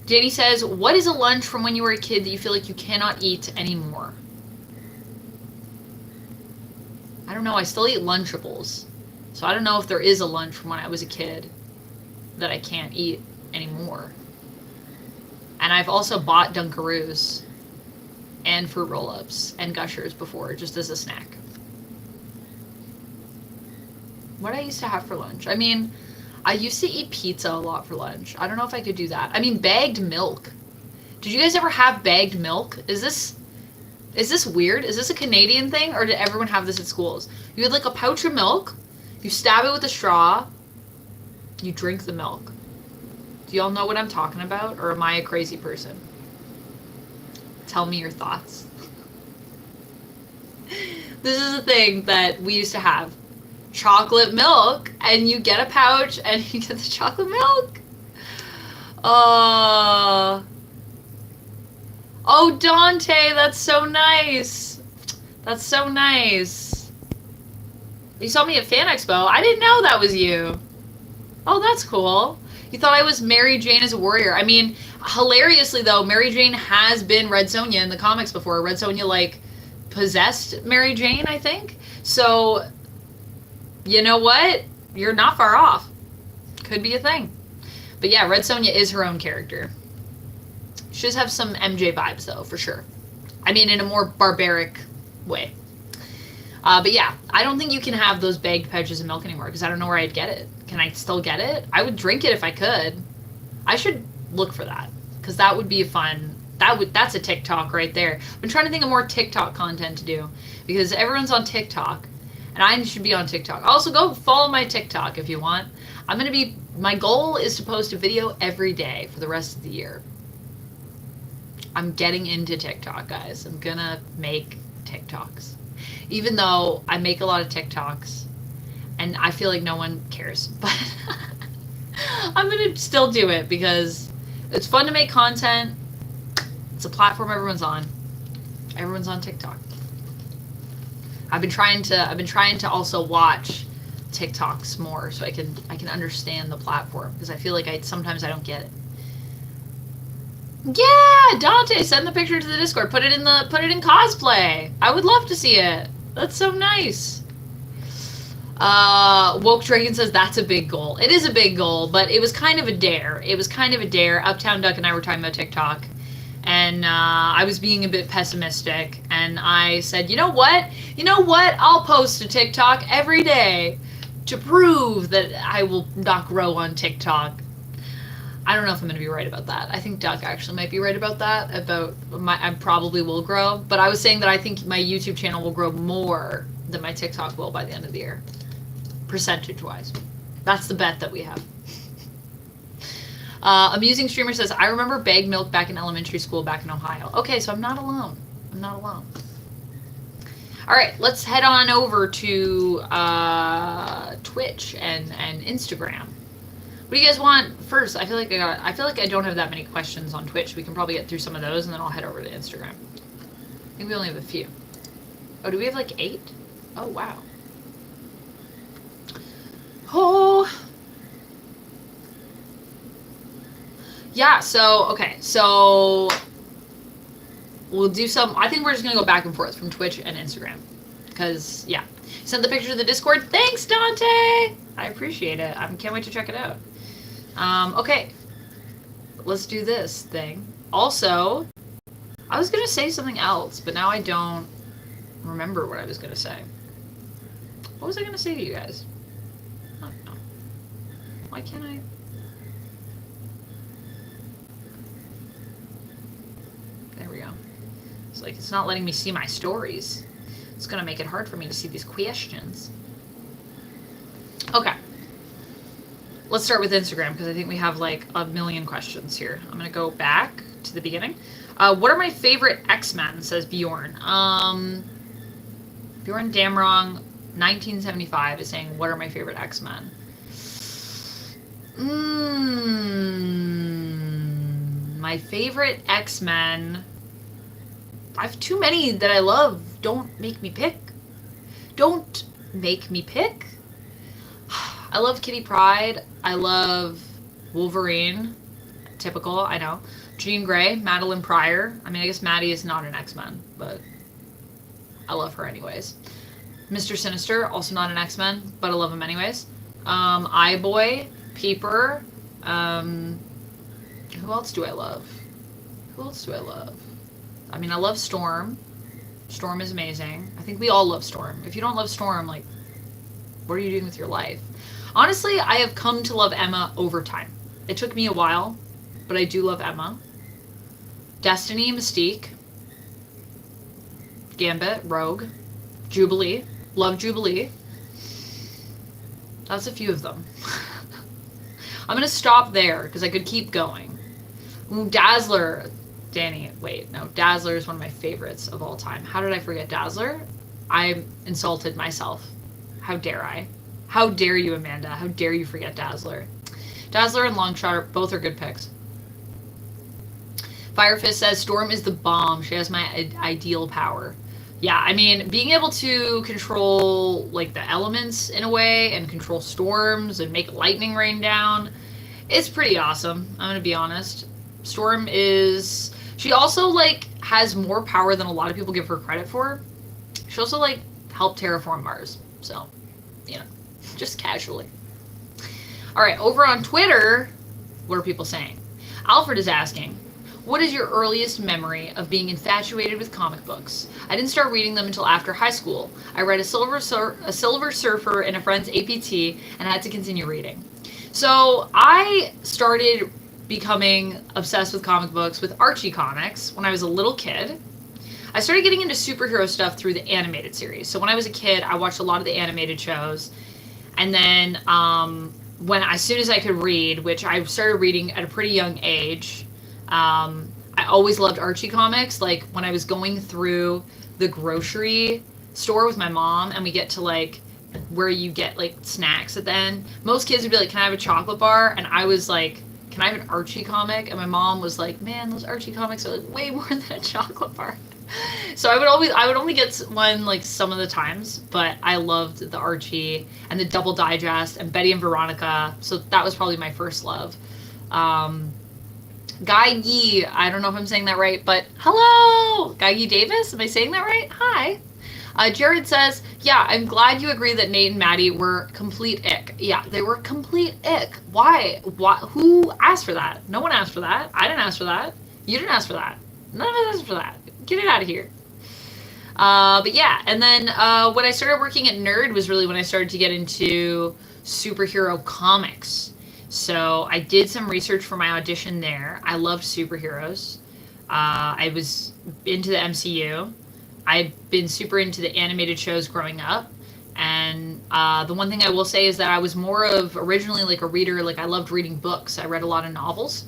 Danny says, what is a lunch from when you were a kid that you feel like you cannot eat anymore? I don't know. I still eat Lunchables. So I don't know if there is a lunch from when I was a kid that I can't eat anymore. And I've also bought Dunkaroos and Fruit Roll-Ups and Gushers before, just as a snack. What I used to have for lunch? I mean, I used to eat pizza a lot for lunch. I don't know if I could do that. I mean, bagged milk. Did you guys ever have bagged milk? Is this weird? Is this a Canadian thing, or did everyone have this at schools? You had like a pouch of milk, you stab it with a straw, you drink the milk. Do y'all know what I'm talking about, or am I a crazy person? Tell me your thoughts. This is a thing that we used to have. Chocolate milk, and you get a pouch, and you get the chocolate milk. Oh, Dante, that's so nice. That's so nice. You saw me at Fan Expo. I didn't know that was you. Oh, that's cool. You thought I was Mary Jane as a warrior. I mean, hilariously though, Mary Jane has been Red Sonja in the comics before. Red Sonja, like, possessed Mary Jane, I think. So, you know what? You're not far off. Could be a thing. But yeah, Red Sonja is her own character. She does have some MJ vibes though, for sure. I mean, in a more barbaric way. But yeah, I don't think you can have those bagged pouches of milk anymore because I don't know where I'd get it. Can I still get it? I would drink it if I could. I should look for that because that would be a fun. That's a TikTok right there. I've been trying to think of more TikTok content to do because everyone's on TikTok, and I should be on TikTok. Also, go follow my TikTok if you want. My goal is to post a video every day for the rest of the year. I'm getting into TikTok, guys. I'm gonna make TikToks. Even though I make a lot of TikToks and I feel like no one cares, but I'm gonna still do it because it's fun to make content. It's a platform everyone's on. Everyone's on TikTok. I've been trying to also watch TikToks more so I can understand the platform because I feel like sometimes I don't get it. Yeah, Dante, send the picture to the Discord. Put it in cosplay. I would love to see it. That's so nice. Woke Dragon says that's a big goal. It is a big goal, but it was kind of a dare. Uptown Duck and I were talking about TikTok, and I was being a bit pessimistic, and I said, you know what? I'll post a TikTok every day to prove that I will not grow on TikTok. I don't know if I'm going to be right about that. I think Duck actually might be right about that. I probably will grow. But I was saying that I think my YouTube channel will grow more than my TikTok will by the end of the year. Percentage-wise. That's the bet that we have. Amusing Streamer says, I remember bagged milk back in elementary school back in Ohio. Okay, so I'm not alone. All right, let's head on over to Twitch and Instagram. What do you guys want first? I feel like I don't have that many questions on Twitch. We can probably get through some of those, and then I'll head over to Instagram. I think we only have a few. Oh, do we have like 8? Oh, wow. Oh. Yeah, okay, so we'll do some, I think we're just going to go back and forth from Twitch and Instagram. Because, yeah. Send the picture to the Discord. Thanks, Dante! I appreciate it. I can't wait to check it out. Okay, let's do this thing. Also, I was going to say something else, but now I don't remember what I was going to say. What was I going to say to you guys? I don't know. Why can't I? There we go. It's like, it's not letting me see my stories. It's going to make it hard for me to see these questions. Okay. Let's start with Instagram, because I think we have like a million questions here. I'm going to go back to the beginning. What are my favorite X-Men, says Bjorn. Bjorn Damrong, 1975, is saying, what are my favorite X-Men? My favorite X-Men... I have too many that I love. Don't make me pick. Don't make me pick. I love Kitty Pryde. I love Wolverine. Typical, I know. Jean Grey, Madeline Pryor. I mean, I guess Maddie is not an X-Men, but I love her anyways. Mr. Sinister, also not an X-Men, but I love him anyways. Eye-Boy, Peeper. Who else do I love? I mean, I love Storm. Storm is amazing. I think we all love Storm. If you don't love Storm, like, what are you doing with your life? Honestly, I have come to love Emma over time. It took me a while, but I do love Emma. Destiny, Mystique. Gambit, Rogue. Jubilee. Love Jubilee. That's a few of them. I'm going to stop there because I could keep going. Ooh, Dazzler. Danny, wait, no. Dazzler is one of my favorites of all time. How did I forget Dazzler? I insulted myself. How dare I? How dare you, Amanda? How dare you forget Dazzler? Dazzler and Longshot both are good picks. Firefist says, Storm is the bomb. She has my ideal power. Yeah, I mean, being able to control, like, the elements in a way, and control storms, and make lightning rain down, it's pretty awesome, I'm gonna be honest. Storm is... She also, like, has more power than a lot of people give her credit for. She also, like, helped terraform Mars. So, you know, just casually. Alright, over on Twitter, what are people saying? Alfred is asking, what is your earliest memory of being infatuated with comic books? I didn't start reading them until after high school. I read a Silver Surfer in a friend's APT and had to continue reading. So I started becoming obsessed with comic books with Archie comics when I was a little kid. I started getting into superhero stuff through the animated series. So when I was a kid, I watched a lot of the animated shows. And then as soon as I could read, which I started reading at a pretty young age, I always loved Archie comics. Like when I was going through the grocery store with my mom and we get to like where you get like snacks at the end, most kids would be like, can I have a chocolate bar? And I was like, can I have an Archie comic? And my mom was like, man, those Archie comics are like way more than a chocolate bar. So I would only get one like some of the times, but I loved the Archie and the Double Digest and Betty and Veronica. So that was probably my first love. Guy Yee, I don't know if I'm saying that right, but hello! Guy Yee Davis, am I saying that right? Hi. Jared says, yeah, I'm glad you agree that Nate and Maddie were complete ick. Yeah, they were complete ick. Why? Who asked for that? No one asked for that. I didn't ask for that. You didn't ask for that. None of us asked for that. Get it out of here. But yeah, and then when I started working at Nerd was really when I started to get into superhero comics. So I did some research for my audition there. I loved superheroes. I was into the MCU. I've been super into the animated shows growing up. And the one thing I will say is that I was more of originally like a reader. Like I loved reading books. I read a lot of novels.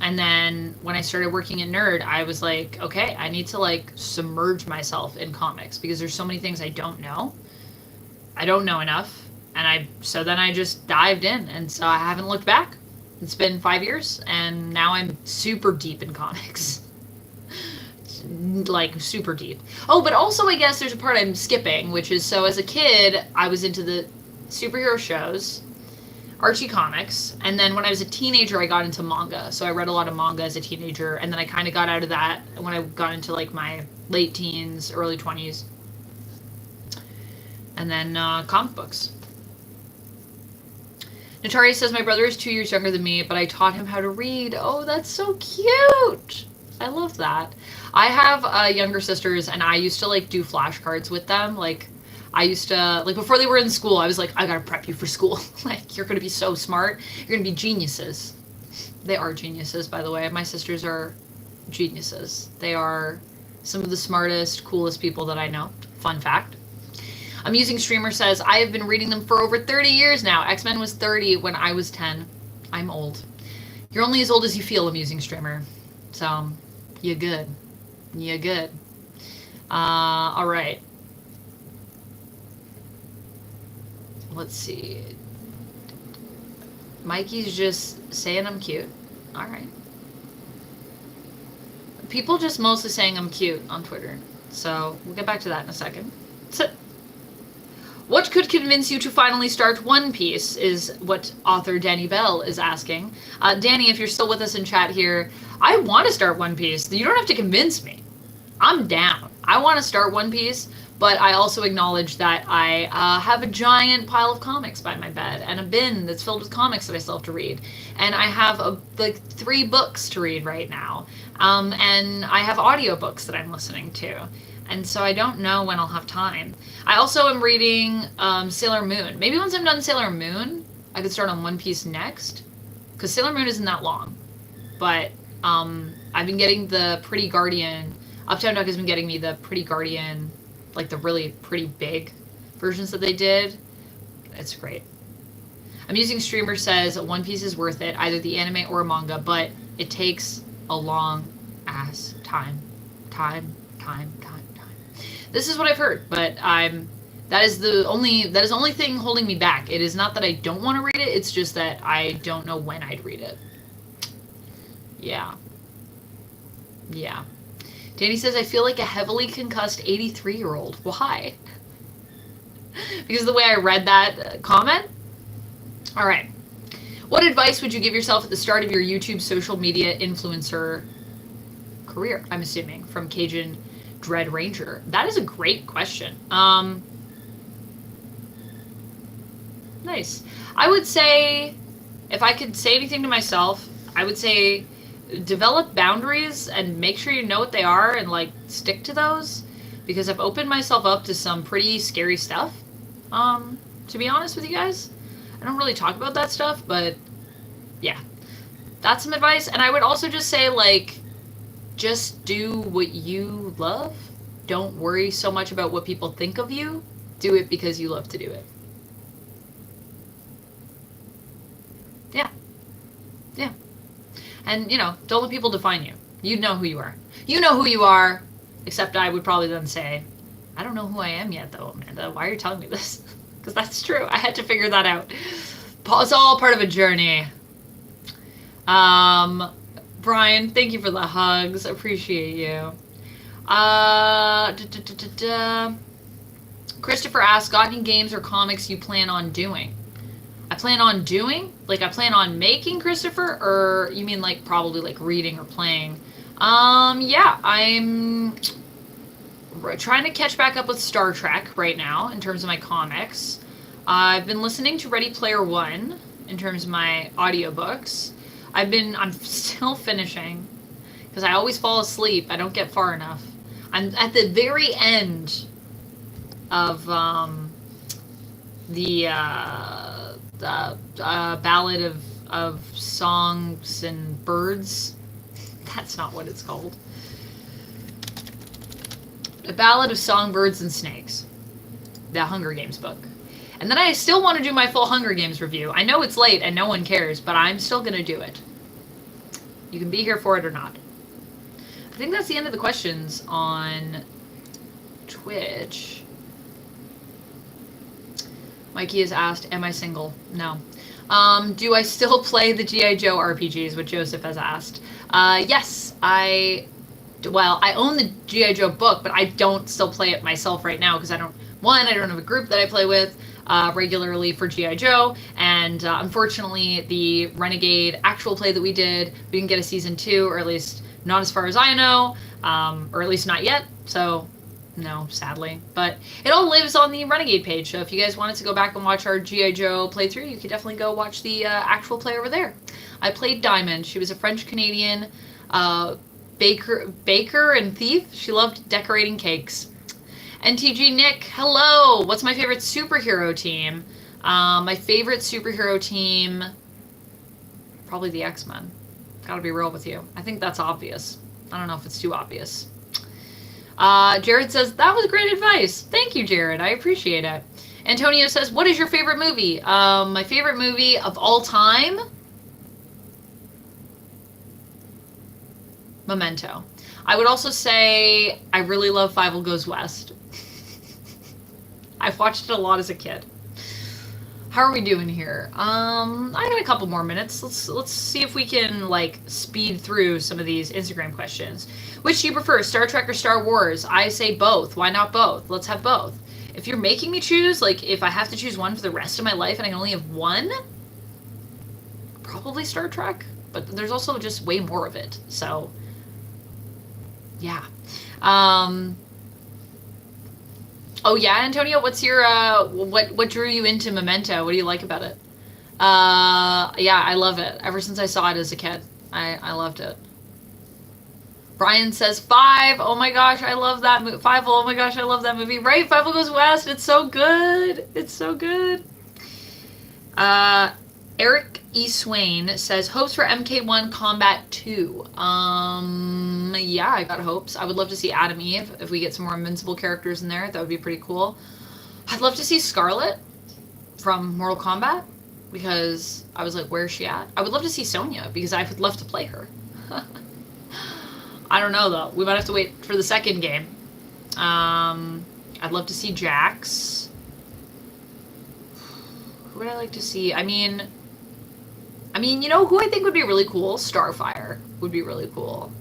And then when I started working at Nerd, I was like, okay, I need to like submerge myself in comics because there's so many things I don't know. I don't know enough. And so then I just dived in, and so I haven't looked back. It's been 5 years, and now I'm super deep in comics. Like, super deep. Oh, but also I guess there's a part I'm skipping, which is, so as a kid, I was into the superhero shows, Archie comics, and then when I was a teenager, I got into manga. So I read a lot of manga as a teenager, and then I kind of got out of that when I got into, like, my late teens, early 20s. And then comic books. Natari says, my brother is 2 years younger than me, but I taught him how to read. Oh, that's so cute. I love that. I have younger sisters, and I used to, like, do flashcards with them. Like, I used to, like, before they were in school, I was like, I gotta prep you for school. Like, you're gonna be so smart. You're gonna be geniuses. They are geniuses, by the way. My sisters are geniuses. They are some of the smartest, coolest people that I know. Fun fact. Amusing Streamer says, I have been reading them for over 30 years now. X-Men was 30 when I was 10. I'm old. You're only as old as you feel, Amusing Streamer. So, you're good. You're good. Alright. Let's see. Mikey's just saying I'm cute. Alright. People just mostly saying I'm cute on Twitter. So, we'll get back to that in a second. What could convince you to finally start One Piece is what author Danny Bell is asking. Danny, if you're still with us in chat here, I want to start One Piece. You don't have to convince me. I'm down. I want to start One Piece, but I also acknowledge that I have a giant pile of comics by my bed and a bin that's filled with comics that I still have to read. And I have like 3 books to read right now. And I have audiobooks that I'm listening to. And so I don't know when I'll have time. I also am reading Sailor Moon. Maybe once I'm done Sailor Moon, I could start on One Piece next. Because Sailor Moon isn't that long. But I've been getting the Pretty Guardian. Uptown Duck has been getting me the Pretty Guardian, like the really pretty big versions that they did. It's great. I'm using Streamer says One Piece is worth it, either the anime or a manga, but it takes a long ass time. Time. This is what I've heard, but that is the only thing holding me back. It is not that I don't want to read it, it's just that I don't know when I'd read it. Yeah. Danny says, I feel like a heavily concussed 83-year-old. Why? Because of the way I read that comment? Alright. What advice would you give yourself at the start of your YouTube social media influencer career? I'm assuming. From Cajun Dread Ranger. That is a great question. Nice. I would say, if I could say anything to myself, I would say develop boundaries and make sure you know what they are and like stick to those, because I've opened myself up to some pretty scary stuff. To be honest with you guys, I don't really talk about that stuff, but yeah, that's some advice. And I would also just say, like, just do what you love. Don't worry so much about what people think of you. Do it because you love to do it. Yeah. And, don't let people define you. You know who you are. You know who you are, except I would probably then say, I don't know who I am yet, though, Amanda. Why are you telling me this? Because that's true. I had to figure that out. It's all part of a journey. Brian, thank you for the hugs. Appreciate you. Christopher asks, got any games or comics you plan on doing? I plan on doing? Like, I plan on making, Christopher? Or you mean, like, probably, like, reading or playing? Yeah, I'm trying to catch back up with Star Trek right now, in terms of my comics. I've been listening to Ready Player One, in terms of my audiobooks. I'm still finishing, because I always fall asleep. I don't get far enough. I'm at the very end of, the Ballad of Songs and Birds. That's not what it's called. The Ballad of Songbirds and Snakes. The Hunger Games book. And then I still want to do my full Hunger Games review. I know it's late and no one cares, but I'm still going to do it. You can be here for it or not. I think that's the end of the questions on Twitch. Mikey has asked, am I single? No. Do I still play the G.I. Joe RPGs, what Joseph has asked? Yes, I own the G.I. Joe book, but I don't still play it myself right now, because I don't have a group that I play with regularly for G.I. Joe, and unfortunately the Renegade actual play that we did, we didn't get a season 2, or at least not as far as I know, or at least not yet, so no, sadly. But it all lives on the Renegade page, so if you guys wanted to go back and watch our G.I. Joe playthrough, you could definitely go watch the actual play over there. I played Diamond. She was a French-Canadian baker and thief. She loved decorating cakes. NTG Nick, hello! What's my favorite superhero team? My favorite superhero team, probably the X-Men. Gotta be real with you. I think that's obvious. I don't know if it's too obvious. Jared says, that was great advice. Thank you, Jared. I appreciate it. Antonio says, what is your favorite movie? My favorite movie of all time? Memento. I would also say I really love Fievel Goes West. I've watched it a lot as a kid. How are we doing here? I got a couple more minutes. Let's see if we can, like, speed through some of these Instagram questions. Which do you prefer, Star Trek or Star Wars? I say both. Why not both? Let's have both. If you're making me choose, like, if I have to choose one for the rest of my life and I can only have one, probably Star Trek. But there's also just way more of it. So, yeah. Oh yeah, Antonio, what's your, what drew you into Memento? What do you like about it? Yeah, I love it. Ever since I saw it as a kid, I loved it. Brian says 5. Oh my gosh, I love that movie. 5. Oh my gosh, I love that movie. Right, Fievel Goes West. It's so good. It's so good. Eric E. Swain says, hopes for MK1 Combat 2. Yeah, I got hopes. I would love to see Adam Eve. If we get some more Invincible characters in there, that would be pretty cool. I'd love to see Scarlet from Mortal Kombat. because I was like, where's she at? I would love to see Sonya because I would love to play her. I don't know though. We might have to wait for the second game. I'd love to see Jax. Who would I like to see? I mean, you know who I think would be really cool? Starfire would be really cool.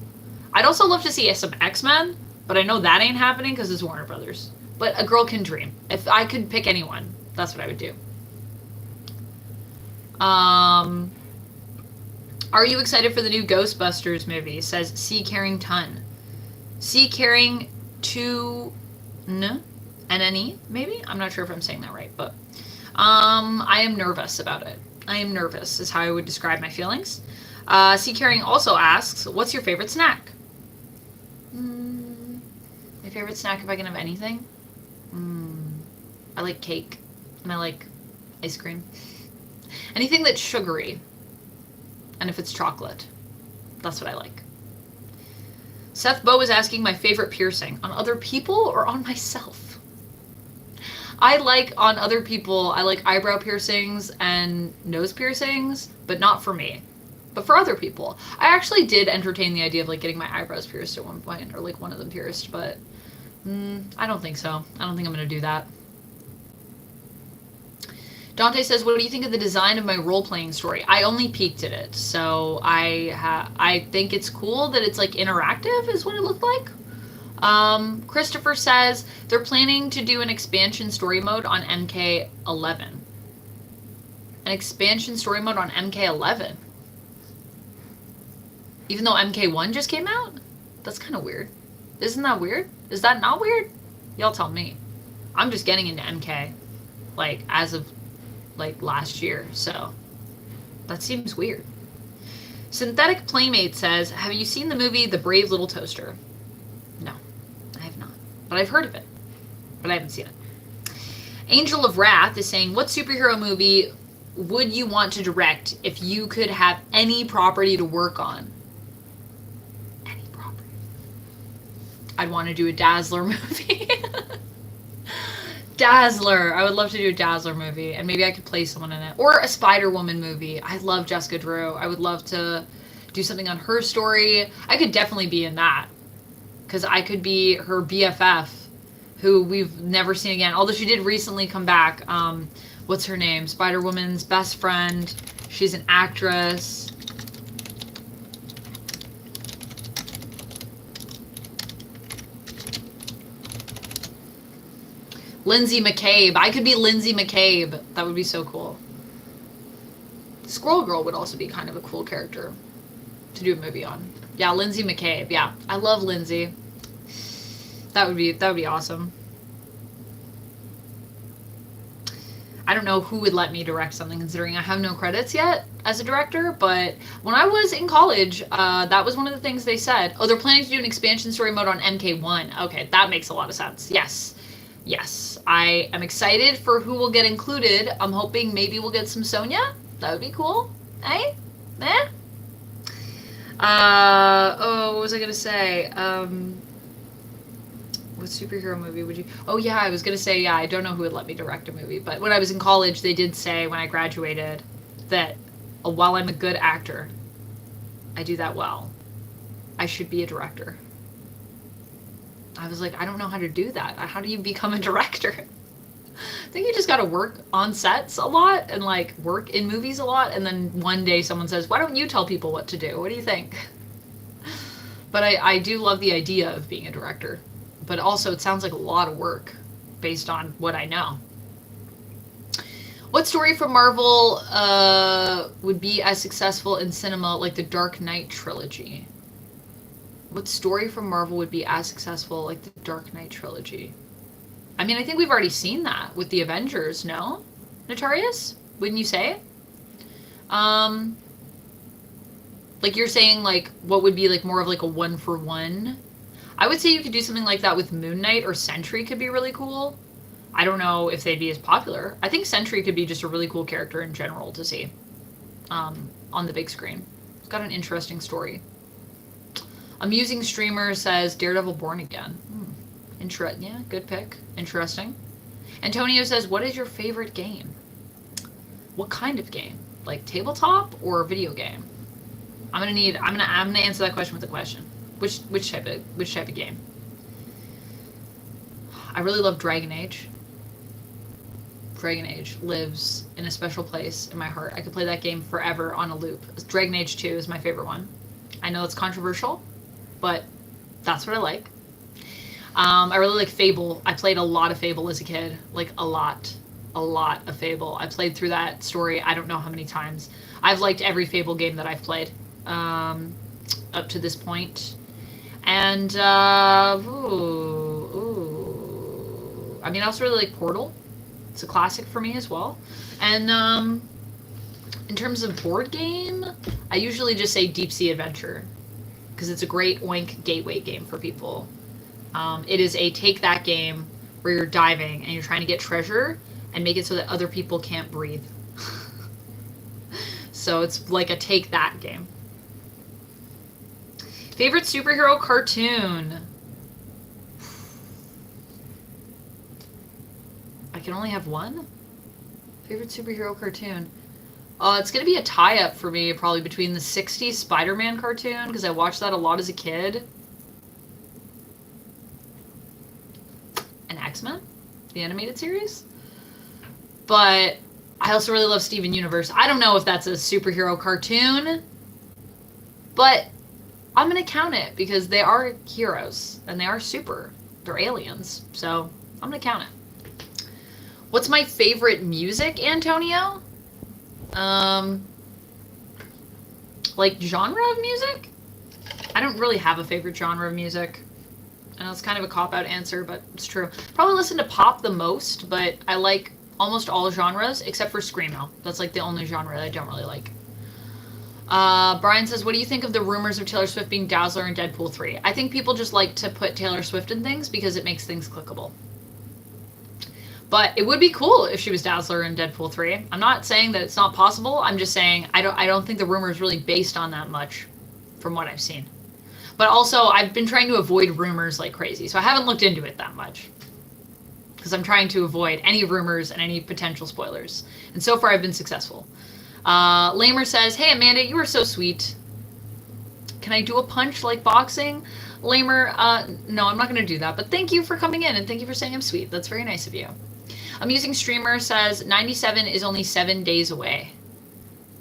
I'd also love to see some X-Men, but I know that ain't happening because it's Warner Brothers. But a girl can dream. If I could pick anyone, that's what I would do. Are you excited for the new Ghostbusters movie? Says C. Carrington. C. Carrington, N-N-E, maybe? I'm not sure if I'm saying that right, but I am nervous about it. I am nervous is how I would describe my feelings. C. Carring also asks, what's your favorite snack? My favorite snack, if I can have anything? I like cake, and I like ice cream. Anything that's sugary. And if it's chocolate, that's what I like. Seth Bow is asking my favorite piercing. On other people or on myself? I like on other people, I like eyebrow piercings and nose piercings, but not for me. But for other people. I actually did entertain the idea of like getting my eyebrows pierced at one point, or like one of them pierced, but I don't think so. I don't think I'm going to do that. Dante says, what do you think of the design of my role-playing story? I only peeked at it, so I think it's cool that it's like interactive is what it looked like. Christopher says they're planning to do an expansion story mode on MK11. An expansion story mode on MK11? Even though MK1 just came out? That's kind of weird. Isn't that weird? Is that not weird? Y'all tell me. I'm just getting into MK, like, as of like last year, so that seems weird. Synthetic Playmate says, have you seen the movie The Brave Little Toaster? No, I have not, but I've heard of it, but I haven't seen it. Angel of Wrath is saying, what superhero movie would you want to direct if you could have any property to work on? Any property. I'd want to do a Dazzler movie. Dazzler. I would love to do a Dazzler movie, and maybe I could play someone in it. Or a Spider-Woman movie. I love Jessica Drew. I would love to do something on her story. I could definitely be in that, because I could be her BFF, who we've never seen again. Although she did recently come back. What's her name? Spider-Woman's best friend. She's an actress. Lindsay McCabe. I could be Lindsay McCabe. That would be so cool. Squirrel Girl would also be kind of a cool character to do a movie on. Yeah, Lindsay McCabe. Yeah, I love Lindsay. That would be awesome. I don't know who would let me direct something, considering I have no credits yet as a director, but when I was in college, that was one of the things they said. Oh, they're planning to do an expansion story mode on MK1. Okay, that makes a lot of sense. Yes. Yes, I am excited for who will get included. I'm hoping maybe we'll get some Sonya. That would be cool. Eh? Eh? What was I going to say? What superhero movie would you... Oh, yeah, I was going to say, yeah, I don't know who would let me direct a movie. But when I was in college, they did say, when I graduated, that while I'm a good actor, I do that well, I should be a director. I was like, I don't know how to do that. How do you become a director? I think you just got to work on sets a lot and like work in movies a lot. And then one day someone says, why don't you tell people what to do? What do you think? But I do love the idea of being a director. But also it sounds like a lot of work based on what I know. What story from Marvel would be as successful in cinema like the Dark Knight trilogy? What story from Marvel would be as successful like the Dark Knight trilogy? I mean, I think we've already seen that with the Avengers, no? Notarius? Wouldn't you say? Like you're saying, like, what would be like more of like a one-for-one? I would say you could do something like that with Moon Knight, or Sentry could be really cool. I don't know if they'd be as popular. I think Sentry could be just a really cool character in general to see on the big screen. It's got an interesting story. Amusing Streamer says Daredevil Born Again. Yeah, good pick. Interesting. Antonio says, what is your favorite game? What kind of game? Like tabletop or video game? I'm gonna answer that question with a question. Which type of game? I really love Dragon Age. Dragon Age lives in a special place in my heart. I could play that game forever on a loop. Dragon Age 2 is my favorite one. I know it's controversial, but that's what I like. I really like Fable. I played a lot of Fable as a kid. Like, a lot of Fable. I played through that story I don't know how many times. I've liked every Fable game that I've played up to this point. And, I mean, I also really like Portal. It's a classic for me as well. And in terms of board game, I usually just say Deep Sea Adventure because it's a great oink gateway game for people. It is a take that game where you're diving and you're trying to get treasure and make it so that other people can't breathe. So it's like a take that game. Favorite superhero cartoon? I can only have one? Favorite superhero cartoon? It's going to be a tie-up for me, probably between the 60s Spider-Man cartoon, because I watched that a lot as a kid, and X-Men, the animated series. But I also really love Steven Universe. I don't know if that's a superhero cartoon, but I'm going to count it, because they are heroes, and they are super. They're aliens, so I'm going to count it. What's my favorite music, Antonio? Like genre of music? I don't really have a favorite genre of music. I know it's kind of a cop-out answer, but it's true. Probably listen to pop the most, but I like almost all genres except for screamo. That's like the only genre that I don't really like. Brian says, what do you think of the rumors of Taylor Swift being Dazzler in Deadpool 3? I think people just like to put Taylor Swift in things because it makes things clickable. But it would be cool if she was Dazzler in Deadpool 3. I'm not saying that it's not possible. I'm just saying I don't think the rumor is really based on that much from what I've seen. But also, I've been trying to avoid rumors like crazy, so I haven't looked into it that much. Because I'm trying to avoid any rumors and any potential spoilers. And so far, I've been successful. Lamer says, hey, Amanda, you are so sweet. Can I do a punch like boxing? Lamer, no, I'm not going to do that. But thank you for coming in, and thank you for saying I'm sweet. That's very nice of you. Amusing Streamer says 97 is only 7 days away.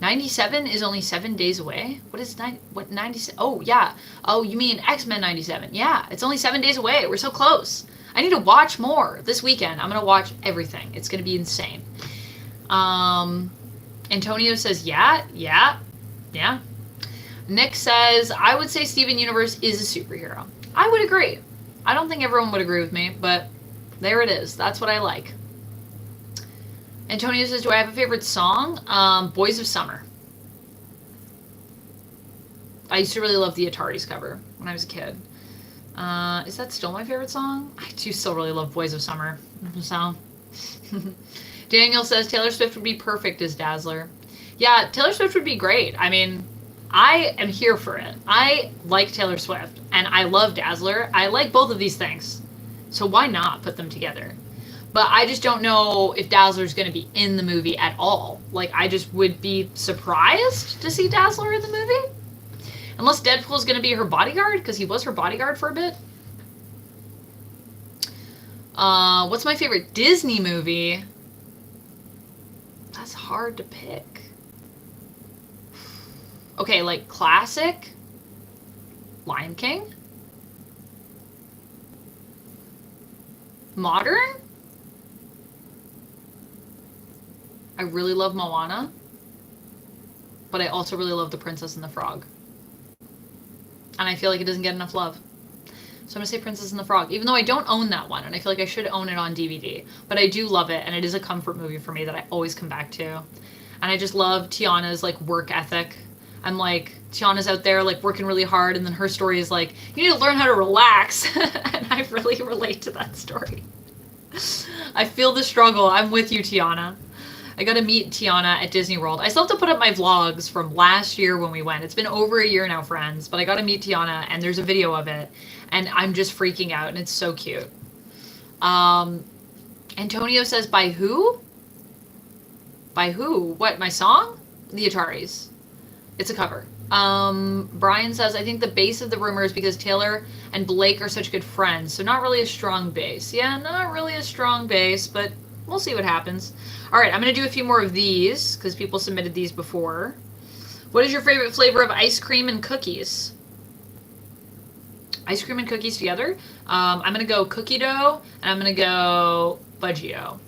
97 is only 7 days away? What is 97? Oh, yeah. Oh, you mean X-Men 97. Yeah, it's only 7 days away. We're so close. I need to watch more this weekend. I'm going to watch everything. It's going to be insane. Antonio says, yeah. Nick says, I would say Steven Universe is a superhero. I would agree. I don't think everyone would agree with me, but there it is. That's what I like. Antonio says, do I have a favorite song? Boys of Summer. I used to really love the Ataris cover when I was a kid. Is that still my favorite song? I do still really love Boys of Summer. So. Daniel says, Taylor Swift would be perfect as Dazzler. Yeah, Taylor Swift would be great. I mean, I am here for it. I like Taylor Swift, and I love Dazzler. I like both of these things. So why not put them together? But I just don't know if Dazzler's going to be in the movie at all. Like, I just would be surprised to see Dazzler in the movie. Unless Deadpool's going to be her bodyguard, because he was her bodyguard for a bit. What's my favorite Disney movie? That's hard to pick. Okay, like classic? Lion King? Modern? I really love Moana. But I also really love The Princess and the Frog. And I feel like it doesn't get enough love. So I'm going to say Princess and the Frog. Even though I don't own that one. And I feel like I should own it on DVD. But I do love it. And it is a comfort movie for me that I always come back to. And I just love Tiana's, like, work ethic. I'm like, Tiana's out there, like, working really hard. And then her story is like, you need to learn how to relax. And I really relate to that story. I feel the struggle. I'm with you, Tiana. I got to meet Tiana at Disney World. I still have to put up my vlogs from last year when we went. It's been over a year now, friends. But I got to meet Tiana, and there's a video of it. And I'm just freaking out, and it's so cute. Antonio says, by who? By who? What, my song? The Ataris. It's a cover. Brian says, I think the base of the rumor is because Taylor and Blake are such good friends, so not really a strong base. Yeah, not really a strong base, but we'll see what happens. All right, I'm going to do a few more of these, because people submitted these before. What is your favorite flavor of ice cream and cookies? Ice cream and cookies together? I'm going to go cookie dough, and I'm going to go Budgie-O.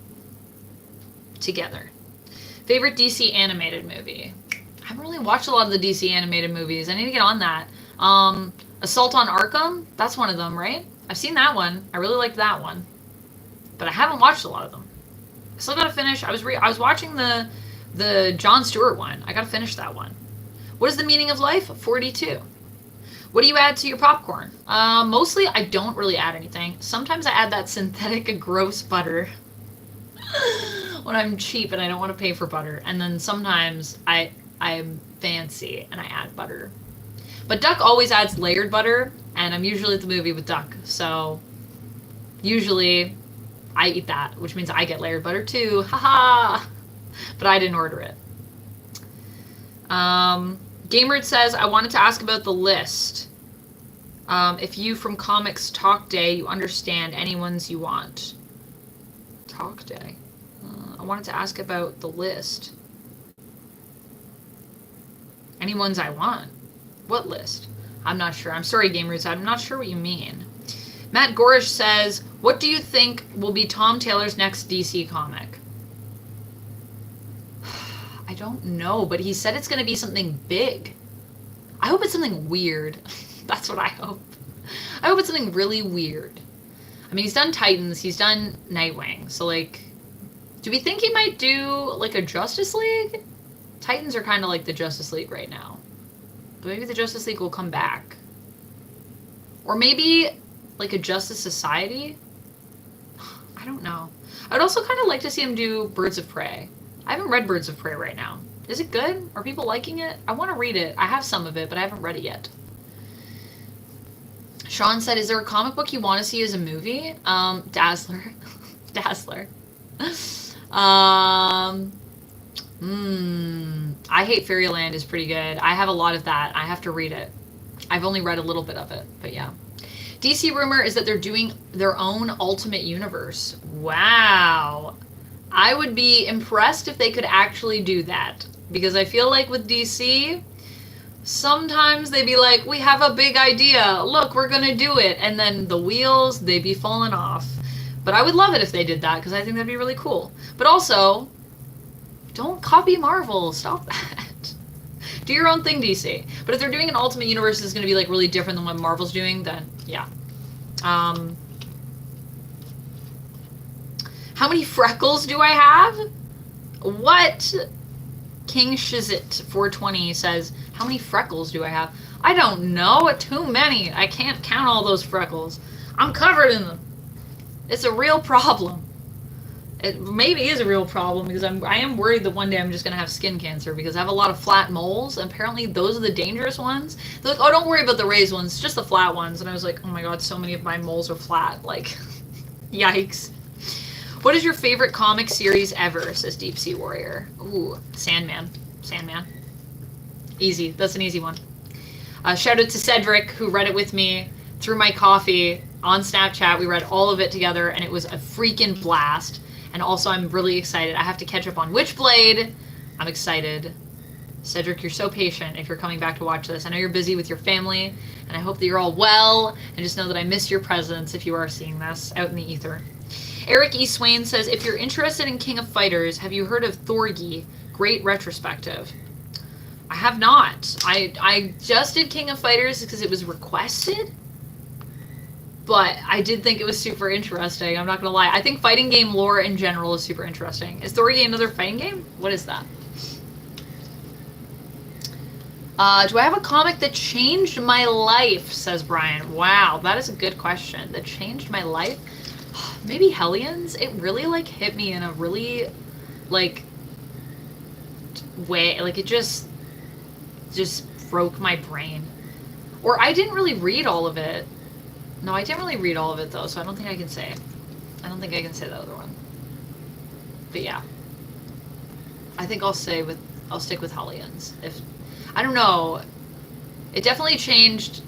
Together. Favorite DC animated movie? I haven't really watched a lot of the DC animated movies. I need to get on that. Assault on Arkham? That's one of them, right? I've seen that one. I really liked that one. But I haven't watched a lot of them. I still gotta finish. I was watching the Jon Stewart one. I gotta finish that one. What is the meaning of life? 42. What do you add to your popcorn? Mostly I don't really add anything. Sometimes I add that synthetic gross butter when I'm cheap and I don't want to pay for butter. And then sometimes I'm fancy and I add butter. But Duck always adds layered butter, and I'm usually at the movie with Duck. So usually I eat that, which means I get layered butter too. Haha! But I didn't order it. Gamerd says, I wanted to ask about the list. If you from Comics Talk Day, you understand any ones you want. Talk Day. I wanted to ask about the list. Any ones I want? What list? I'm not sure. I'm sorry, Gamers. I'm not sure what you mean. Matt Gorish says, what do you think will be Tom Taylor's next DC comic? I don't know, but he said it's going to be something big. I hope it's something weird. That's what I hope. I hope it's something really weird. I mean, he's done Titans. He's done Nightwing. So, like, do we think he might do, like, a Justice League? Titans are kind of like the Justice League right now. But maybe the Justice League will come back. Or maybe, like, a Justice Society? I don't know. I'd also kind of like to see him do Birds of Prey. I haven't read Birds of Prey right now. Is it good? Are people liking it? I want to read it. I have some of it, but I haven't read it yet. Sean said, is there a comic book you want to see as a movie? Dazzler. Dazzler. I Hate Fairyland is pretty good. I have a lot of that. I have to read it. I've only read a little bit of it, but yeah. DC rumor is that they're doing their own Ultimate Universe. Wow. I would be impressed if they could actually do that. Because I feel like with DC, sometimes they be like, we have a big idea. Look, we're going to do it. And then the wheels, they be falling off. But I would love it if they did that, because I think that'd be really cool. But also, don't copy Marvel. Stop that. Do your own thing, DC. But if they're doing an Ultimate Universe that's going to be like really different than what Marvel's doing, then yeah. How many freckles do I have? What? King Shizit 420 says, how many freckles do I have? I don't know. Too many. I can't count all those freckles. I'm covered in them. It's a real problem. It maybe is a real problem because I am worried that one day I'm just going to have skin cancer because I have a lot of flat moles, and apparently those are the dangerous ones. They're like, oh, don't worry about the raised ones, just the flat ones. And I was like, oh my god, so many of my moles are flat. Like, yikes. What is your favorite comic series ever, says Deep Sea Warrior? Ooh, Sandman. Sandman. Easy. That's an easy one. Shout out to Cedric, who read it with me through my coffee on Snapchat. We read all of it together, and it was a freaking blast. And also, I'm really excited. I have to catch up on Witchblade. I'm excited. Cedric, you're so patient if you're coming back to watch this. I know you're busy with your family, and I hope that you're all well. And just know that I miss your presence if you are seeing this out in the ether. Eric E. Swain says, if you're interested in King of Fighters, have you heard of Thorgy? Great retrospective. I have not. I just did King of Fighters because it was requested. But I did think it was super interesting. I'm not going to lie. I think fighting game lore in general is super interesting. Is Thorgy another fighting game? What is that? Do I have a comic that changed my life, says Brian. Wow, that is a good question. That changed my life? Maybe Hellions? It really, like, hit me in a really, like, way. Like, it just broke my brain. Or I didn't really read all of it. No, I didn't really read all of it, though, so I don't think I can say. I don't think I can say the other one. But yeah. I think I'll stick with Hellions. I don't know, it definitely changed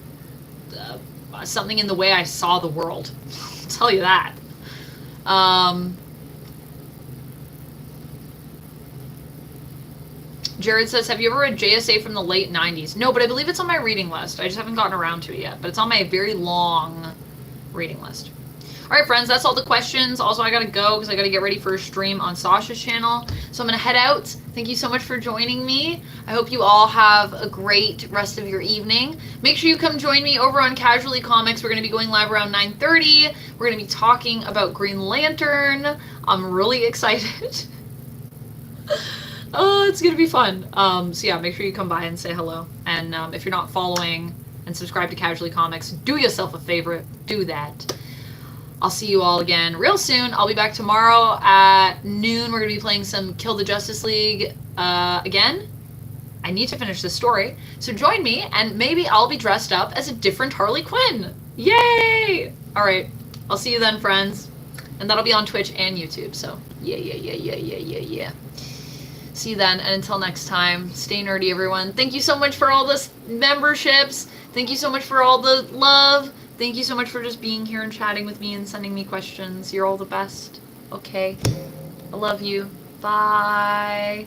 something in the way I saw the world. I'll tell you that. Jared says, have you ever read JSA from the late 90s? No, but I believe it's on my reading list. I just haven't gotten around to it yet, but it's on my very long reading list. All right, friends, that's all the questions. Also, I gotta go because I gotta get ready for a stream on Sasha's channel. So I'm gonna head out. Thank you so much for joining me. I hope you all have a great rest of your evening. Make sure you come join me over on Casually Comics. We're gonna be going live around 9:30. We're gonna be talking about Green Lantern. I'm really excited. Oh, it's gonna be fun. So yeah, make sure you come by and say hello. And if you're not following and subscribe to Casually Comics, do yourself a favor. Do that. I'll see you all again real soon. I'll be back tomorrow at noon. We're going to be playing some Kill the Justice League again. I need to finish this story. So join me, and maybe I'll be dressed up as a different Harley Quinn. Yay! All right. I'll see you then, friends. And that'll be on Twitch and YouTube. So yeah. See you then. And until next time, stay nerdy, everyone. Thank you so much for all the memberships. Thank you so much for all the love. Thank you so much for just being here and chatting with me and sending me questions. You're all the best. Okay. I love you. Bye.